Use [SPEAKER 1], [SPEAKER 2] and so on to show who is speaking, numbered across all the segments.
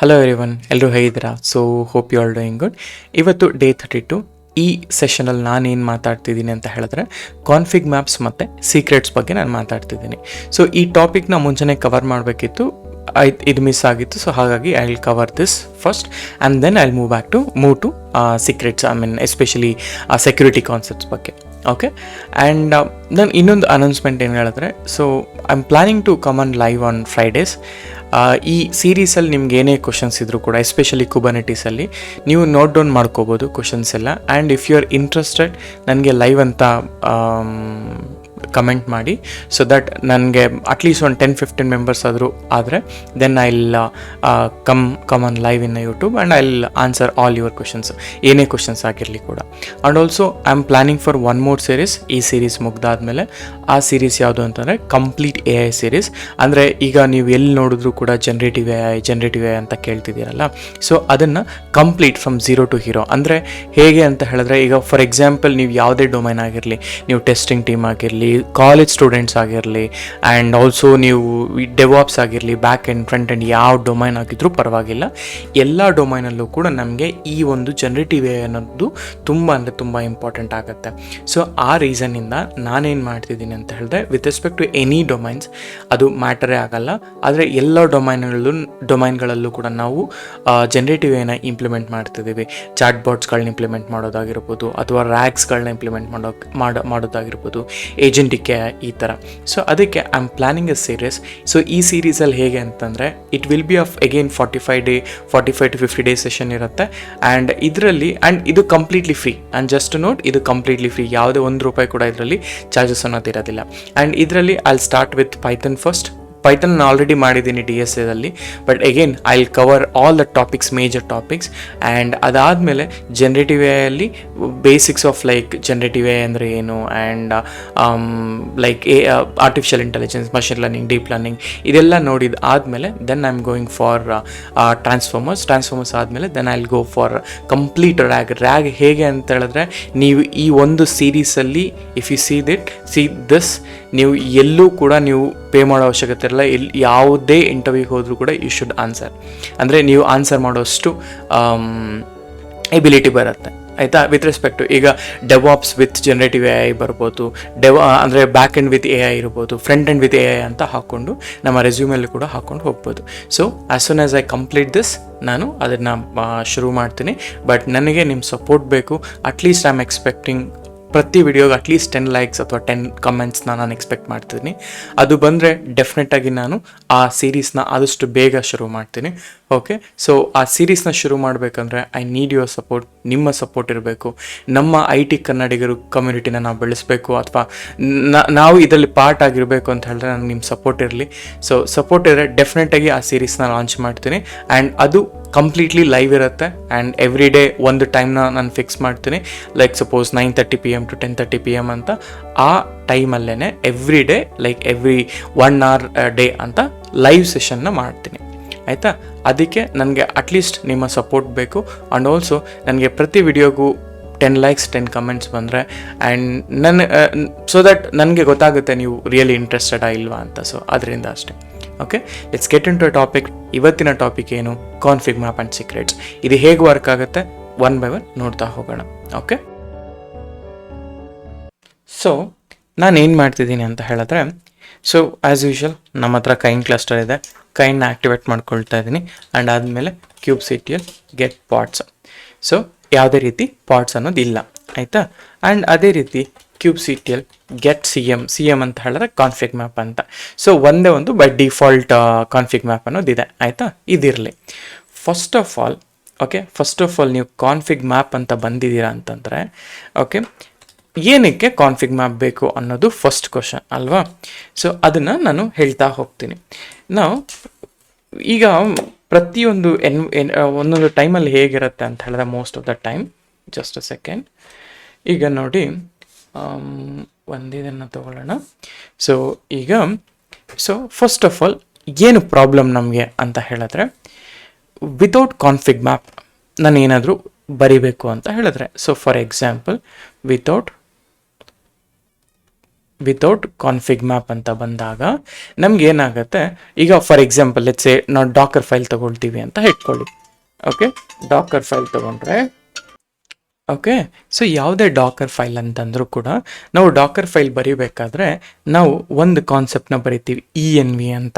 [SPEAKER 1] Hello everyone, ಎಲ್ಲರೂ ಹೇಗಿದ್ದೀರಾ? So hope you are doing good. ಇವತ್ತು ಡೇ 32. ಈ ಸೆಷನಲ್ಲಿ ನಾನೇನು ಮಾತಾಡ್ತಿದ್ದೀನಿ ಅಂತ ಹೇಳಿದ್ರೆ ಕಾನ್ಫಿಗ್ ಮ್ಯಾಪ್ಸ್ ಮತ್ತು ಸೀಕ್ರೆಟ್ಸ್ ಬಗ್ಗೆ ನಾನು ಮಾತಾಡ್ತಿದ್ದೀನಿ. ಸೊ ಈ ಟಾಪಿಕ್ನ ಮುಂಚೆನೇ ಕವರ್ ಮಾಡಬೇಕಿತ್ತು, ಇದು ಮಿಸ್ ಆಗಿತ್ತು. ಸೊ ಹಾಗಾಗಿ I will cover this first and then I will move to secrets, I mean especially security concepts ಬಗ್ಗೆ. ಓಕೆ, ಆ್ಯಂಡ್ ನಾನು ಇನ್ನೊಂದು ಅನೌನ್ಸ್ಮೆಂಟ್ ಏನು ಹೇಳಿದ್ರೆ, so I am planning to come on live on Fridays. ಈ ಸೀರೀಸಲ್ಲಿ ನಿಮ್ಗೆ ಏನೇ ಕ್ವಶನ್ಸ್ ಇದ್ದರೂ ಕೂಡ, ಎಸ್ಪೆಷಲಿ ಕುಬರ್ನೆಟೀಸಲ್ಲಿ ನೀವು ನೋಟ್ ಡೌನ್ ಮಾಡ್ಕೋಬೋದು ಕ್ವಶನ್ಸ್ ಎಲ್ಲ. And if you are interested ನನಗೆ ಲೈವ್ ಅಂತ ಕಮೆಂಟ್ ಮಾಡಿ, ಸೊ ದಟ್ ನನಗೆ ಅಟ್ಲೀಸ್ಟ್ ಒಂದು 10-15 ಮೆಂಬರ್ಸ್ ಆದರೂ ಆದರೆ then I will come on live in YouTube and I will answer all your questions, ಏನೇ ಕ್ವಶನ್ಸ್ ಆಗಿರಲಿ ಕೂಡ. And also I am planning for one more series. ಈ ಸೀರೀಸ್ ಮುಗ್ದಾದ್ಮೇಲೆ ಆ ಸೀರೀಸ್ ಯಾವುದು ಅಂತಂದರೆ ಕಂಪ್ಲೀಟ್ ಎ ಐ ಸೀರೀಸ್. ಅಂದರೆ ಈಗ ನೀವು ಎಲ್ಲಿ ನೋಡಿದ್ರೂ ಕೂಡ ಜನರೇಟಿವ್ ಎ ಐ ಅಂತ ಕೇಳ್ತಿದ್ದೀರಲ್ಲ, ಸೊ ಅದನ್ನು complete from zero to hero. ಅಂದರೆ ಹೇಗೆ ಅಂತ ಹೇಳಿದ್ರೆ, ಈಗ ಫಾರ್ ಎಕ್ಸಾಂಪಲ್ ನೀವು ಯಾವುದೇ ಡೊಮೈನ್ ಆಗಿರಲಿ, ನೀವು ಟೆಸ್ಟಿಂಗ್ ಟೀಮ್ ಆಗಿರಲಿ, ಕಾಲೇಜ್ ಸ್ಟೂಡೆಂಟ್ಸ್ ಆಗಿರಲಿ, ಆ್ಯಂಡ್ ಆಲ್ಸೋ ನೀವು ಡೆವಾಪ್ಸ್ ಆಗಿರಲಿ, ಬ್ಯಾಕ್ ಎಂಡ್ ಫ್ರಂಟ್ ಎಂಡ್ ಯಾವ ಡೊಮೈನ್ ಆಗಿದ್ರೂ ಪರವಾಗಿಲ್ಲ, ಎಲ್ಲ ಡೊಮೈನಲ್ಲೂ ಕೂಡ ನಮಗೆ ಈ ಒಂದು ಜನರೇಟಿವ್ ಎ ಐ ಅನ್ನೋದು ತುಂಬ ಅಂದರೆ ತುಂಬ ಇಂಪಾರ್ಟೆಂಟ್ ಆಗುತ್ತೆ. ಸೊ ಆ ರೀಸನ್ನಿಂದ ನಾನೇನು ಮಾಡ್ತಿದ್ದೀನಿ ಅಂತ ಹೇಳಿದ್ರೆ, with respect to any domains ಅದು ಮ್ಯಾಟರೇ ಆಗಲ್ಲ, ಆದರೆ ಎಲ್ಲ ಡೊಮೈನ್ಗಳಲ್ಲೂ ಕೂಡ ನಾವು ಜನರೇಟಿವ್ ಎ ಐನ ಇಂಪ್ಲಿಮೆಂಟ್ ಮಾಡ್ತಿದ್ದೀವಿ. ಚಾಟ್ ಬಾಟ್ಸ್ಗಳನ್ನ ಇಂಪ್ಲಿಮೆಂಟ್ ಮಾಡೋದಾಗಿರ್ಬೋದು, ಅಥವಾ ರ್ಯಾಗ್ಸ್ಗಳನ್ನ ಇಂಪ್ಲಿಮೆಂಟ್ ಮಾಡೋದಾಗಿರ್ಬೋದು, ಏಜೆಂಟಿಕ್ ಈ ಥರ. ಸೊ ಅದಕ್ಕೆ I am planning a series. So ಈ ಸೀರೀಸಲ್ಲಿ ಹೇಗೆ ಅಂತಂದರೆ, it will be of again 45 to 50 days session ಇರುತ್ತೆ. ಆ್ಯಂಡ್ ಇದರಲ್ಲಿ ಇದು completely free. And just note, ಇದು ಕಂಪ್ಲೀಟ್ಲಿ ಫ್ರೀ, ಯಾವುದೇ ₹1 ಕೂಡ ಇದರಲ್ಲಿ ಚಾರ್ಜಸ್ ಅನ್ನೋದು ಇರೋದಿಲ್ಲ. ಆ್ಯಂಡ್ ಇದರಲ್ಲಿ I will start with Python first. Python already ಮಾಡಿದ್ದೀನಿ DSAದಲ್ಲಿ, but again I will cover all the topics, major topics. And ಅದಾದಮೇಲೆ generative A ಐಯಲ್ಲಿ basics of like generative A I ಅಂದರೆ ಏನು, and like artificial intelligence, machine learning, deep learning, ಇದೆಲ್ಲ ನೋಡಿದ ಆದಮೇಲೆ then I am going for transformers ಆದಮೇಲೆ then I will go for complete RAG. ಹೇಗೆ ಅಂತ ಹೇಳಿದ್ರೆ, ನೀವು ಈ ಒಂದು ಸೀರೀಸಲ್ಲಿ ಇಫ್ ಯು ಸಿ ದಿಸ್, ನೀವು ಎಲ್ಲೂ ಕೂಡ ನೀವು ಪೇ ಮಾಡೋ ಅವಶ್ಯಕತೆ ಇರಲ್ಲ. ಯಾವುದೇ ಇಂಟರ್ವ್ಯೂಗೆ ಹೋದರೂ ಕೂಡ ಯು ಶುಡ್ ಆನ್ಸರ್, ಅಂದರೆ ನೀವು ಆನ್ಸರ್ ಮಾಡೋಷ್ಟು ಎಬಿಲಿಟಿ ಬರುತ್ತೆ, ಆಯಿತಾ. ವಿತ್ ರೆಸ್ಪೆಕ್ಟು ಈಗ DevOps with generative A I ಬರ್ಬೋದು, ಅಂದರೆ back end with A I ಇರ್ಬೋದು, front end with A I ಅಂತ ಹಾಕ್ಕೊಂಡು ನಮ್ಮ ರೆಸ್ಯೂಮಲ್ಲಿ ಕೂಡ ಹಾಕ್ಕೊಂಡು ಹೋಗ್ಬೋದು. So as soon as I complete this, ನಾನು ಅದನ್ನು ಶುರು ಮಾಡ್ತೀನಿ. ಬಟ್ ನನಗೆ ನಿಮ್ಮ ಸಪೋರ್ಟ್ ಬೇಕು. ಅಟ್ಲೀಸ್ಟ್ ಐ ಆಮ್ ಎಕ್ಸ್ಪೆಕ್ಟಿಂಗ್ ಪ್ರತಿ ವಿಡಿಯೋಗೆ ಅಟ್ಲೀಸ್ಟ್ 10 ಲೈಕ್ಸ್ ಅಥವಾ 10 ಕಮೆಂಟ್ಸ್ನ ನಾನು ಎಕ್ಸ್ಪೆಕ್ಟ್ ಮಾಡ್ತೀನಿ. ಅದು ಬಂದರೆ ಡೆಫಿನೆಟಾಗಿ ನಾನು ಆ ಸೀರೀಸ್ನ ಆದಷ್ಟು ಬೇಗ ಶುರು ಮಾಡ್ತೀನಿ. ಓಕೆ, ಸೊ ಆ ಸೀರೀಸ್ನ ಶುರು ಮಾಡಬೇಕಂದ್ರೆ ಐ ನೀಡ್ ಯುವರ್ ಸಪೋರ್ಟ್. ನಿಮ್ಮ ಸಪೋರ್ಟ್ ಇರಬೇಕು. ನಮ್ಮ IT ಕನ್ನಡಿಗರು ಕಮ್ಯುನಿಟಿನ ನಾವು ಬೆಳೆಸಬೇಕು, ಅಥವಾ ನಾವು ಇದರಲ್ಲಿ ಪಾರ್ಟ್ ಆಗಿರಬೇಕು ಅಂತ ಹೇಳಿದ್ರೆ ನನಗೆ ನಿಮ್ಮ ಸಪೋರ್ಟ್ ಇರಲಿ. ಸೊ ಸಪೋರ್ಟ್ ಇದ್ದರೆ ಡೆಫಿನೆಟಾಗಿ ಆ ಸೀರೀಸ್ನ ಲಾಂಚ್ ಮಾಡ್ತೀನಿ. ಆ್ಯಂಡ್ ಅದು ಕಂಪ್ಲೀಟ್ಲಿ ಲೈವ್ ಇರುತ್ತೆ. ಆ್ಯಂಡ್ ಎವ್ರಿ ಡೇ ಒಂದು ಟೈಮ್ನ ನಾನು ಫಿಕ್ಸ್ ಮಾಡ್ತೀನಿ, like suppose 9:30 PM to 10:30 PM ಅಂತ. ಆ ಟೈಮಲ್ಲೇ every day, like every 1 hour day ಅಂತ ಲೈವ್ ಸೆಷನ್ನ ಮಾಡ್ತೀನಿ, ಆಯಿತಾ. ಅದಕ್ಕೆ ನನಗೆ ಅಟ್ಲೀಸ್ಟ್ ನಿಮ್ಮ ಸಪೋರ್ಟ್ ಬೇಕು. ಆ್ಯಂಡ್ ಆಲ್ಸೋ ನನಗೆ ಪ್ರತಿ ವಿಡಿಯೋಗೂ 10 ಲೈಕ್ಸ್ 10 ಕಮೆಂಟ್ಸ್ ಬಂದರೆ, ಆ್ಯಂಡ್ ಸೊ ದಟ್ ನನಗೆ ಗೊತ್ತಾಗುತ್ತೆ ನೀವು ರಿಯಲಿ ಇಂಟ್ರೆಸ್ಟೆಡಾ ಇಲ್ವಾ ಅಂತ. ಸೊ ಅದರಿಂದ ಅಷ್ಟೇ. Okay, let's get into topic. ಇವತ್ತಿನ ಟಾಪಿಕ್ ಏನು? Config map and secrets. ಇದು ಹೇಗೆ ವರ್ಕ್ ಆಗುತ್ತೆ ಒನ್ ಬೈ ಒನ್ ನೋಡ್ತಾ ಹೋಗೋಣ. ಓಕೆ, ಸೊ ನಾನು ಏನು ಮಾಡ್ತಿದ್ದೀನಿ ಅಂತ ಹೇಳಿದ್ರೆ, ಸೊ ಆ್ಯಸ್ ಯೂಶುವಲ್ ನಮ್ಮ ಹತ್ರ ಕೈನ್ ಕ್ಲಸ್ಟರ್ ಇದೆ, ಕೈನ್ನ ಆ್ಯಕ್ಟಿವೇಟ್ ಮಾಡ್ಕೊಳ್ತಾ ಇದ್ದೀನಿ. ಆ್ಯಂಡ್ ಆದಮೇಲೆ kubectl ಗೆಟ್ ಪಾರ್ಟ್ಸ್. ಸೊ ಯಾವುದೇ ರೀತಿ ಪಾರ್ಟ್ಸ್ ಅನ್ನೋದು ಇಲ್ಲ, ಆಯಿತಾ. ಆ್ಯಂಡ್ ಅದೇ ರೀತಿ kubectl ಗೆಟ್ CM ಅಂತ ಹೇಳಿದ್ರೆ ಕಾನ್ಫಿಗ್ ಮ್ಯಾಪ್ ಅಂತ. ಸೊ ಒಂದೇ ಒಂದು ಬೈ ಡಿಫಾಲ್ಟ್ ಕಾನ್ಫಿಗ್ ಮ್ಯಾಪ್ ಅನ್ನೋದಿದೆ, ಆಯಿತಾ. ಇದಿರಲಿ. ಫಸ್ಟ್ ಆಫ್ ಆಲ್ ನೀವು ಕಾನ್ಫಿಗ್ ಮ್ಯಾಪ್ ಅಂತ ಬಂದಿದ್ದೀರಾ ಅಂತಂದರೆ, ಓಕೆ, ಏನಕ್ಕೆ ಕಾನ್ಫಿಗ್ ಮ್ಯಾಪ್ ಬೇಕು ಅನ್ನೋದು ಫಸ್ಟ್ ಕ್ವಶನ್ ಅಲ್ವಾ. ಸೊ ಅದನ್ನು ನಾನು ಹೇಳ್ತಾ ಹೋಗ್ತೀನಿ. ನಾವು ಈಗ ಪ್ರತಿಯೊಂದು ಒಂದೊಂದು ಟೈಮಲ್ಲಿ ಹೇಗಿರುತ್ತೆ ಅಂತ ಹೇಳಿದ್ರೆ, most of the time, just a second, ಈಗ ನೋಡಿ ಒಂದಿದನ್ನು ತಗೊಳ್ಳೋಣ. ಸೊ ಈಗ ಫಸ್ಟ್ ಆಫ್ ಆಲ್ ಏನು ಪ್ರಾಬ್ಲಮ್ ನಮಗೆ ಅಂತ ಹೇಳಿದ್ರೆ, ವಿತೌಟ್ ಕಾನ್ಫಿಗ್ ಮ್ಯಾಪ್ ನಾನು ಏನಾದರೂ ಬರಿಬೇಕು ಅಂತ ಹೇಳಿದ್ರೆ, so for example without without config map ಅಂತ ಬಂದಾಗ ನಮ್ಗೆ ಏನಾಗುತ್ತೆ, ಈಗ ಫಾರ್ ಎಕ್ಸಾಂಪಲ್ ಲೆಟ್ಸ್ ಸೇ ನಾವು ಡಾಕರ್ ಫೈಲ್ ತಗೊಳ್ತೀವಿ ಅಂತ ಇಟ್ಕೊಳ್ಳಿ. ಓಕೆ, ಡಾಕರ್ ಫೈಲ್ ತಗೊಂಡ್ರೆ ಓಕೆ, ಸೊ ಯಾವುದೇ ಡಾಕರ್ ಫೈಲ್ ಅಂತಂದ್ರೂ ಕೂಡ ನಾವು ಡಾಕರ್ ಫೈಲ್ ಬರೀಬೇಕಾದ್ರೆ ನಾವು ಒಂದು ಕಾನ್ಸೆಪ್ಟ್ನ ಬರಿತೀವಿ ENV ಅಂತ.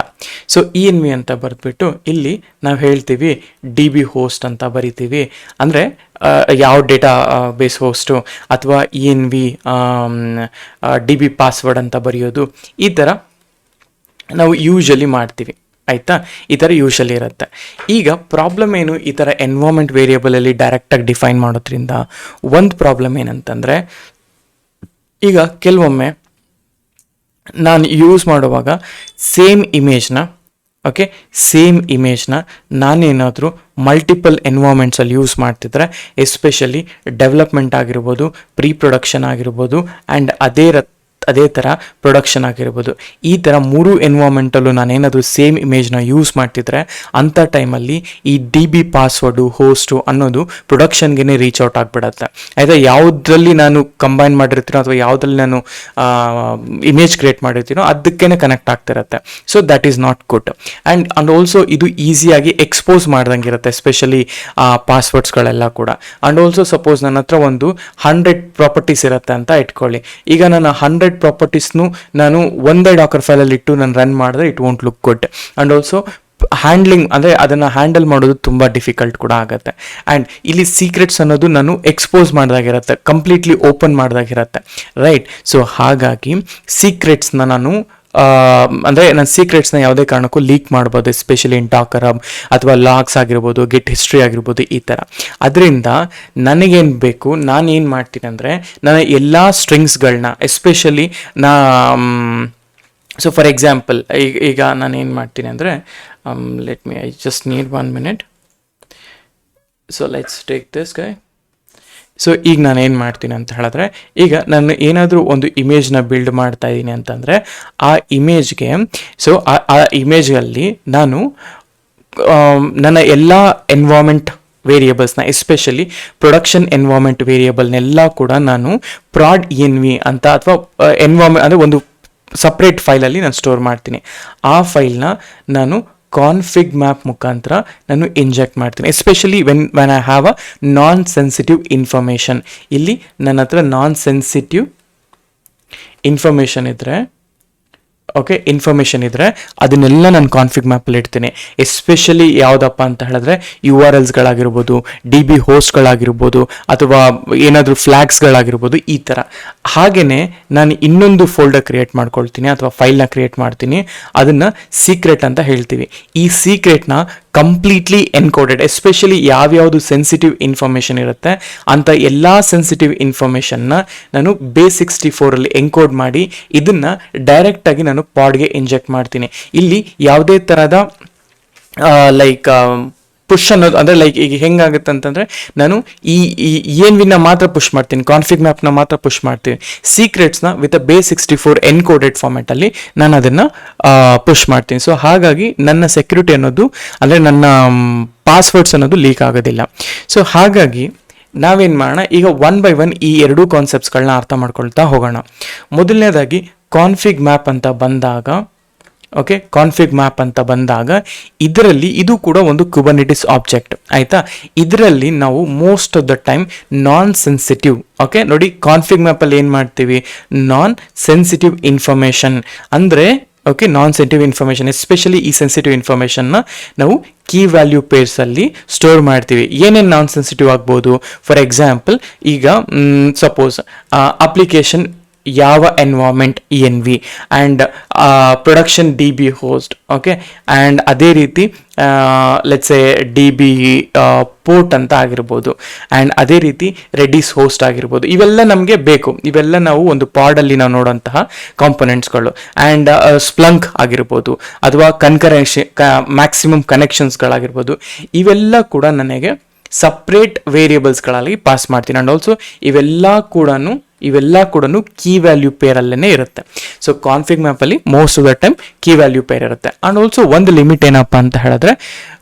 [SPEAKER 1] ಸೊ ENV ಅಂತ ಬರೆದ್ಬಿಟ್ಟು ಇಲ್ಲಿ ನಾವು ಹೇಳ್ತೀವಿ DB ಹೋಸ್ಟ್ ಅಂತ ಬರಿತೀವಿ. ಅಂದರೆ ಯಾವ ಡೇಟಾ ಬೇಸ್ ಹೋಸ್ಟು ಅಥವಾ ENV DB ಪಾಸ್ವರ್ಡ್ ಅಂತ ಬರೆಯೋದು, ಈ ಥರ ನಾವು ಯೂಶಲಿ ಮಾಡ್ತೀವಿ. ಆಯಿತಾ, ಈ ಥರ ಯೂಶಲಿ ಇರುತ್ತೆ. ಈಗ ಪ್ರಾಬ್ಲಮ್ ಏನು, ಈ ಥರ ಎನ್ವೈರ್ಮೆಂಟ್ ವೇರಿಯೇಬಲಲ್ಲಿ ಡೈರೆಕ್ಟಾಗಿ ಡಿಫೈನ್ ಮಾಡೋದ್ರಿಂದ ಒಂದು ಪ್ರಾಬ್ಲಮ್ ಏನಂತಂದರೆ, ಈಗ ಕೆಲವೊಮ್ಮೆ ನಾನು ಯೂಸ್ ಮಾಡುವಾಗ ಸೇಮ್ ಇಮೇಜ್ನ ನಾನೇನಾದರೂ ಮಲ್ಟಿಪಲ್ ಎನ್ವೈರ್ಮೆಂಟ್ಸಲ್ಲಿ ಯೂಸ್ ಮಾಡ್ತಿದ್ರೆ, ಎಸ್ಪೆಷಲಿ ಡೆವಲಪ್ಮೆಂಟ್ ಆಗಿರ್ಬೋದು, ಪ್ರೀ ಪ್ರೊಡಕ್ಷನ್ ಆಗಿರ್ಬೋದು, ಆ್ಯಂಡ್ ಅದೇ ಥರ ಪ್ರೊಡಕ್ಷನ್ ಆಗಿರ್ಬೋದು, ಈ ಥರ 3 ಎನ್ವೈರ್ಮೆಂಟಲ್ಲೂ ನಾನೇನಾದರೂ ಸೇಮ್ ಇಮೇಜ್ನ ಯೂಸ್ ಮಾಡ್ತಿದ್ರೆ ಅಂಥ ಟೈಮಲ್ಲಿ ಈ DB ಪಾಸ್ವರ್ಡು ಹೋಸ್ಟು ಅನ್ನೋದು ಪ್ರೊಡಕ್ಷನ್ಗೆ ರೀಚ್ ಔಟ್ ಆಗಿಬಿಡತ್ತೆ. ಆಯಿತಾ, ಯಾವುದ್ರಲ್ಲಿ ನಾನು ಕಂಬೈನ್ ಮಾಡಿರ್ತೀನೋ ಅಥವಾ ಯಾವುದ್ರಲ್ಲಿ ನಾನು ಇಮೇಜ್ ಕ್ರಿಯೇಟ್ ಮಾಡಿರ್ತೀನೋ ಅದಕ್ಕೇ ಕನೆಕ್ಟ್ ಆಗ್ತಿರುತ್ತೆ. So that is not good. And also ಇದು ಈಸಿಯಾಗಿ ಎಕ್ಸ್ಪೋಸ್ ಮಾಡ್ದಂಗೆ ಇರುತ್ತೆ, ಎಸ್ಪೆಷಲಿ ಪಾಸ್ವರ್ಡ್ಸ್ಗಳೆಲ್ಲ ಕೂಡ. ಆ್ಯಂಡ್ ಆಲ್ಸೋ ಸಪೋಸ್ ನನ್ನ ಹತ್ರ ಒಂದು 100 ಪ್ರಾಪರ್ಟೀಸ್ ಇರುತ್ತೆ ಅಂತ ಇಟ್ಕೊಳ್ಳಿ. ಈಗ ನಾನು 100 ಪ್ರಾಪರ್ಟೀಸ್ನು ನಾನು ಒಂದೇ ಡಾಕರ್ ಫೈಲಲ್ಲಿ ಇಟ್ಟು ನಾನು ರನ್ ಮಾಡಿದ್ರೆ it won't look good. And also handling ಅಂದರೆ ಅದನ್ನು ಹ್ಯಾಂಡಲ್ ಮಾಡೋದು ತುಂಬ ಡಿಫಿಕಲ್ಟ್ ಕೂಡ ಆಗುತ್ತೆ. ಆ್ಯಂಡ್ ಇಲ್ಲಿ ಸೀಕ್ರೆಟ್ಸ್ ಅನ್ನೋದು ನಾನು ಎಕ್ಸ್ಪೋಸ್ ಮಾಡಿದಾಗಿರುತ್ತೆ, ಕಂಪ್ಲೀಟ್ಲಿ ಓಪನ್ ಮಾಡಿದಾಗಿರುತ್ತೆ, ರೈಟ್. ಸೊ ಹಾಗಾಗಿ ಸೀಕ್ರೆಟ್ಸ್ನ ನಾನು ಅಂದರೆ ನನ್ನ ಸೀಕ್ರೆಟ್ಸ್ನ ಯಾವುದೇ ಕಾರಣಕ್ಕೂ ಲೀಕ್ ಮಾಡ್ಬೋದು, ಎಸ್ಪೆಷಲಿ ಇನ್ ಡಾಕರ್ ಹಬ್ ಅಥವಾ ಲಾಗ್ಸ್ ಆಗಿರ್ಬೋದು, ಗೆಟ್ ಹಿಸ್ಟ್ರಿ ಆಗಿರ್ಬೋದು, ಈ ಥರ. ಅದರಿಂದ ನನಗೇನು ಬೇಕು, ನಾನೇನು ಮಾಡ್ತೀನಿ ಅಂದರೆ ನನ್ನ ಎಲ್ಲ ಸ್ಟ್ರಿಂಗ್ಸ್ಗಳನ್ನ ಎಸ್ಪೆಷಲಿ ಸೊ ಫಾರ್ ಎಕ್ಸಾಂಪಲ್ ಈಗ ನಾನು ಏನು ಮಾಡ್ತೀನಿ ಅಂದರೆ let me I just need 1 minute. So let's take this guy. So ಈಗ ನಾನು ಏನು ಮಾಡ್ತೀನಿ ಅಂತ ಹೇಳಿದ್ರೆ, ಈಗ ನಾನು ಏನಾದರೂ ಒಂದು ಇಮೇಜ್ನ ಬಿಲ್ಡ್ ಮಾಡ್ತಾ ಇದ್ದೀನಿ ಅಂತಂದರೆ ಆ ಇಮೇಜ್ಗೆ ಆ ಇಮೇಜಲ್ಲಿ ನಾನು ನನ್ನ ಎಲ್ಲ ಎನ್ವೈರ್ಮೆಂಟ್ ವೇರಿಯೇಬಲ್ಸ್ನ ಎಸ್ಪೆಷಲಿ ಪ್ರೊಡಕ್ಷನ್ ಎನ್ವೈರ್ಮೆಂಟ್ ವೇರಿಯೇಬಲ್ನೆಲ್ಲ ಕೂಡ ನಾನು ಪ್ರಾಡ್ ENV ಅಂತ ಅಥವಾ ಎನ್ವೈರ್ಮೆಂಟ್ ಅಂದರೆ ಒಂದು ಸಪ್ರೇಟ್ ಫೈಲಲ್ಲಿ ನಾನು ಸ್ಟೋರ್ ಮಾಡ್ತೀನಿ. ಆ ಫೈಲ್ನ ನಾನು ಕಾನ್ಫಿಗ್ ಮ್ಯಾಪ್ ಮುಖಾಂತರ ನಾನು ಇಂಜೆಕ್ಟ್ ಮಾಡ್ತೀನಿ, especially when I have a non sensitive information. ಇಲ್ಲಿ ನನ್ನ ಹತ್ರ ನಾನ್ ಸೆನ್ಸಿಟಿವ್ ಇನ್ಫಾರ್ಮೇಷನ್ ಇದ್ದರೆ ಅದನ್ನೆಲ್ಲ ನಾನು ಕಾನ್ಫಿಗ್ ಮ್ಯಾಪಲ್ಲಿ ಇಡ್ತೀನಿ. ಎಸ್ಪೆಷಲಿ ಯಾವುದಪ್ಪ ಅಂತ ಹೇಳಿದ್ರೆ URLsಗಳಾಗಿರ್ಬೋದು, DB ಹೋಸ್ಟ್ಗಳಾಗಿರ್ಬೋದು, ಅಥವಾ ಏನಾದರೂ ಫ್ಲ್ಯಾಗ್ಸ್ಗಳಾಗಿರ್ಬೋದು, ಈ ಥರ. ಹಾಗೆಯೇ ನಾನು ಇನ್ನೊಂದು ಫೋಲ್ಡರ್ ಕ್ರಿಯೇಟ್ ಮಾಡ್ಕೊಳ್ತೀನಿ ಅಥವಾ ಫೈಲ್ನ ಕ್ರಿಯೇಟ್ ಮಾಡ್ತೀನಿ, ಅದನ್ನು ಸೀಕ್ರೆಟ್ ಅಂತ ಹೇಳ್ತೀವಿ. ಈ ಸೀಕ್ರೆಟ್ನ ಕಂಪ್ಲೀಟ್ಲಿ ಎನ್ಕೋಡೆಡ್, ಎಸ್ಪೆಷಲಿ ಯಾವ್ಯಾವುದು ಸೆನ್ಸಿಟಿವ್ ಇನ್ಫಾರ್ಮೇಷನ್ ಇರುತ್ತೆ ಅಂತ ಎಲ್ಲ ಸೆನ್ಸಿಟಿವ್ ಇನ್ಫಾರ್ಮೇಷನ್ನ ನಾನು ಬೇಸ್64 ಎನ್ಕೋಡ್ ಮಾಡಿ ಇದನ್ನು ಡೈರೆಕ್ಟಾಗಿ ನಾನು ಪಾಡ್ಗೆ ಇಂಜೆಕ್ಟ್ ಮಾಡ್ತೀನಿ. ಇಲ್ಲಿ ಯಾವುದೇ ಥರದ ಪುಷ್ ಅನ್ನೋದು ಅಂದರೆ ಈಗ ಹೆಂಗಾಗುತ್ತೆ ಅಂತಂದರೆ, ನಾನು ಈ ENVನ ಮಾತ್ರ ಪುಷ್ ಮಾಡ್ತೀನಿ, ಕಾನ್ಫಿಗ್ ಮ್ಯಾಪ್ನ ಮಾತ್ರ ಪುಷ್ ಮಾಡ್ತೀನಿ. ಸೀಕ್ರೆಟ್ಸ್ನ ವಿತ್ ಅ ಬೇಸ್64 ಎನ್ಕೋಡೆಡ್ ಫಾರ್ಮ್ಯಾಟಲ್ಲಿ ನಾನು ಅದನ್ನು ಪುಷ್ ಮಾಡ್ತೀನಿ. ಸೊ ಹಾಗಾಗಿ ನನ್ನ ಸೆಕ್ಯೂರಿಟಿ ಅನ್ನೋದು ಅಂದರೆ ನನ್ನ ಪಾಸ್ವರ್ಡ್ಸ್ ಅನ್ನೋದು ಲೀಕ್ ಆಗೋದಿಲ್ಲ. ಸೊ ಹಾಗಾಗಿ ನಾವೇನು ಮಾಡೋಣ, ಈಗ 1 by 1 ಈ 2 ಕಾನ್ಸೆಪ್ಟ್ಸ್ಗಳನ್ನ ಅರ್ಥ ಮಾಡ್ಕೊಳ್ತಾ ಹೋಗೋಣ. ಮೊದಲನೇದಾಗಿ ಕಾನ್ಫಿಗ್ ಮ್ಯಾಪ್ ಅಂತ ಬಂದಾಗ ಇದರಲ್ಲಿ ಇದು ಕೂಡ ಒಂದು ಕುಬರ್ನೆಟಿಸ್ ಆಬ್ಜೆಕ್ಟ್, ಆಯಿತಾ. ಇದರಲ್ಲಿ ನಾವು most of the time non sensitive ನೋಡಿ ಕಾನ್ಫಿಗ್ ಮ್ಯಾಪಲ್ಲಿ ಏನು ಮಾಡ್ತೀವಿ, ನಾನ್ ಸೆನ್ಸಿಟಿವ್ ಇನ್ಫಾರ್ಮೇಷನ್ ಅಂದರೆ ನಾನ್ ಸೆನ್ಸಿಟಿವ್ ಇನ್ಫಾರ್ಮೇಷನ್, ಎಸ್ಪೆಷಲಿ ಈ ಸೆನ್ಸಿಟಿವ್ ಇನ್ಫಾರ್ಮೇಷನ್ನ ನಾವು ಕೀ ವ್ಯಾಲ್ಯೂ ಪೇರ್ಸಲ್ಲಿ ಸ್ಟೋರ್ ಮಾಡ್ತೀವಿ. ಏನೇನು ನಾನ್ ಸೆನ್ಸಿಟಿವ್ ಆಗ್ಬೋದು, ಫಾರ್ ಎಕ್ಸಾಂಪಲ್ ಈಗ ಸಪೋಸ್ ಅಪ್ಲಿಕೇಶನ್ ಯಾವ environment ENV and production DB host, and ಅದೇ ರೀತಿ ಲೆಟ್ಸ್ ಎ DB ಪೋರ್ಟ್ ಅಂತ ಆಗಿರ್ಬೋದು, ಆ್ಯಂಡ್ ಅದೇ ರೀತಿ ರೆಡಿಸ್ ಹೋಸ್ಟ್ ಆಗಿರ್ಬೋದು. ಇವೆಲ್ಲ ನಮಗೆ ಬೇಕು, ಇವೆಲ್ಲ ನಾವು ಒಂದು ಪಾಡಲ್ಲಿ ನಾವು ನೋಡೋಂತಹ ಕಾಂಪೊನೆಂಟ್ಸ್ಗಳು. ಆ್ಯಂಡ್ ಸ್ಪ್ಲಂಕ್ ಆಗಿರ್ಬೋದು ಅಥವಾ ಮ್ಯಾಕ್ಸಿಮಮ್ ಕನೆಕ್ಷನ್ಸ್ಗಳಾಗಿರ್ಬೋದು, ಇವೆಲ್ಲ ಕೂಡ ನನಗೆ ಸಪ್ರೇಟ್ ವೇರಿಯೇಬಲ್ಸ್ಗಳಲ್ಲಿ ಪಾಸ್ ಮಾಡ್ತೀನಿ. ಆ್ಯಂಡ್ ಆಲ್ಸೋ ಇವೆಲ್ಲ ಕೂಡ ಕೀ ವ್ಯಾಲ್ಯೂ ಪೇರಲ್ಲೇ ಇರುತ್ತೆ. ಸೊ ಕಾನ್ಫಿಗ್ ಮ್ಯಾಪಲ್ಲಿ most of the time key value pair ಇರುತ್ತೆ. ಆ್ಯಂಡ್ ಆಲ್ಸೋ ಒಂದು ಲಿಮಿಟ್ ಏನಪ್ಪ ಅಂತ ಹೇಳಿದ್ರೆ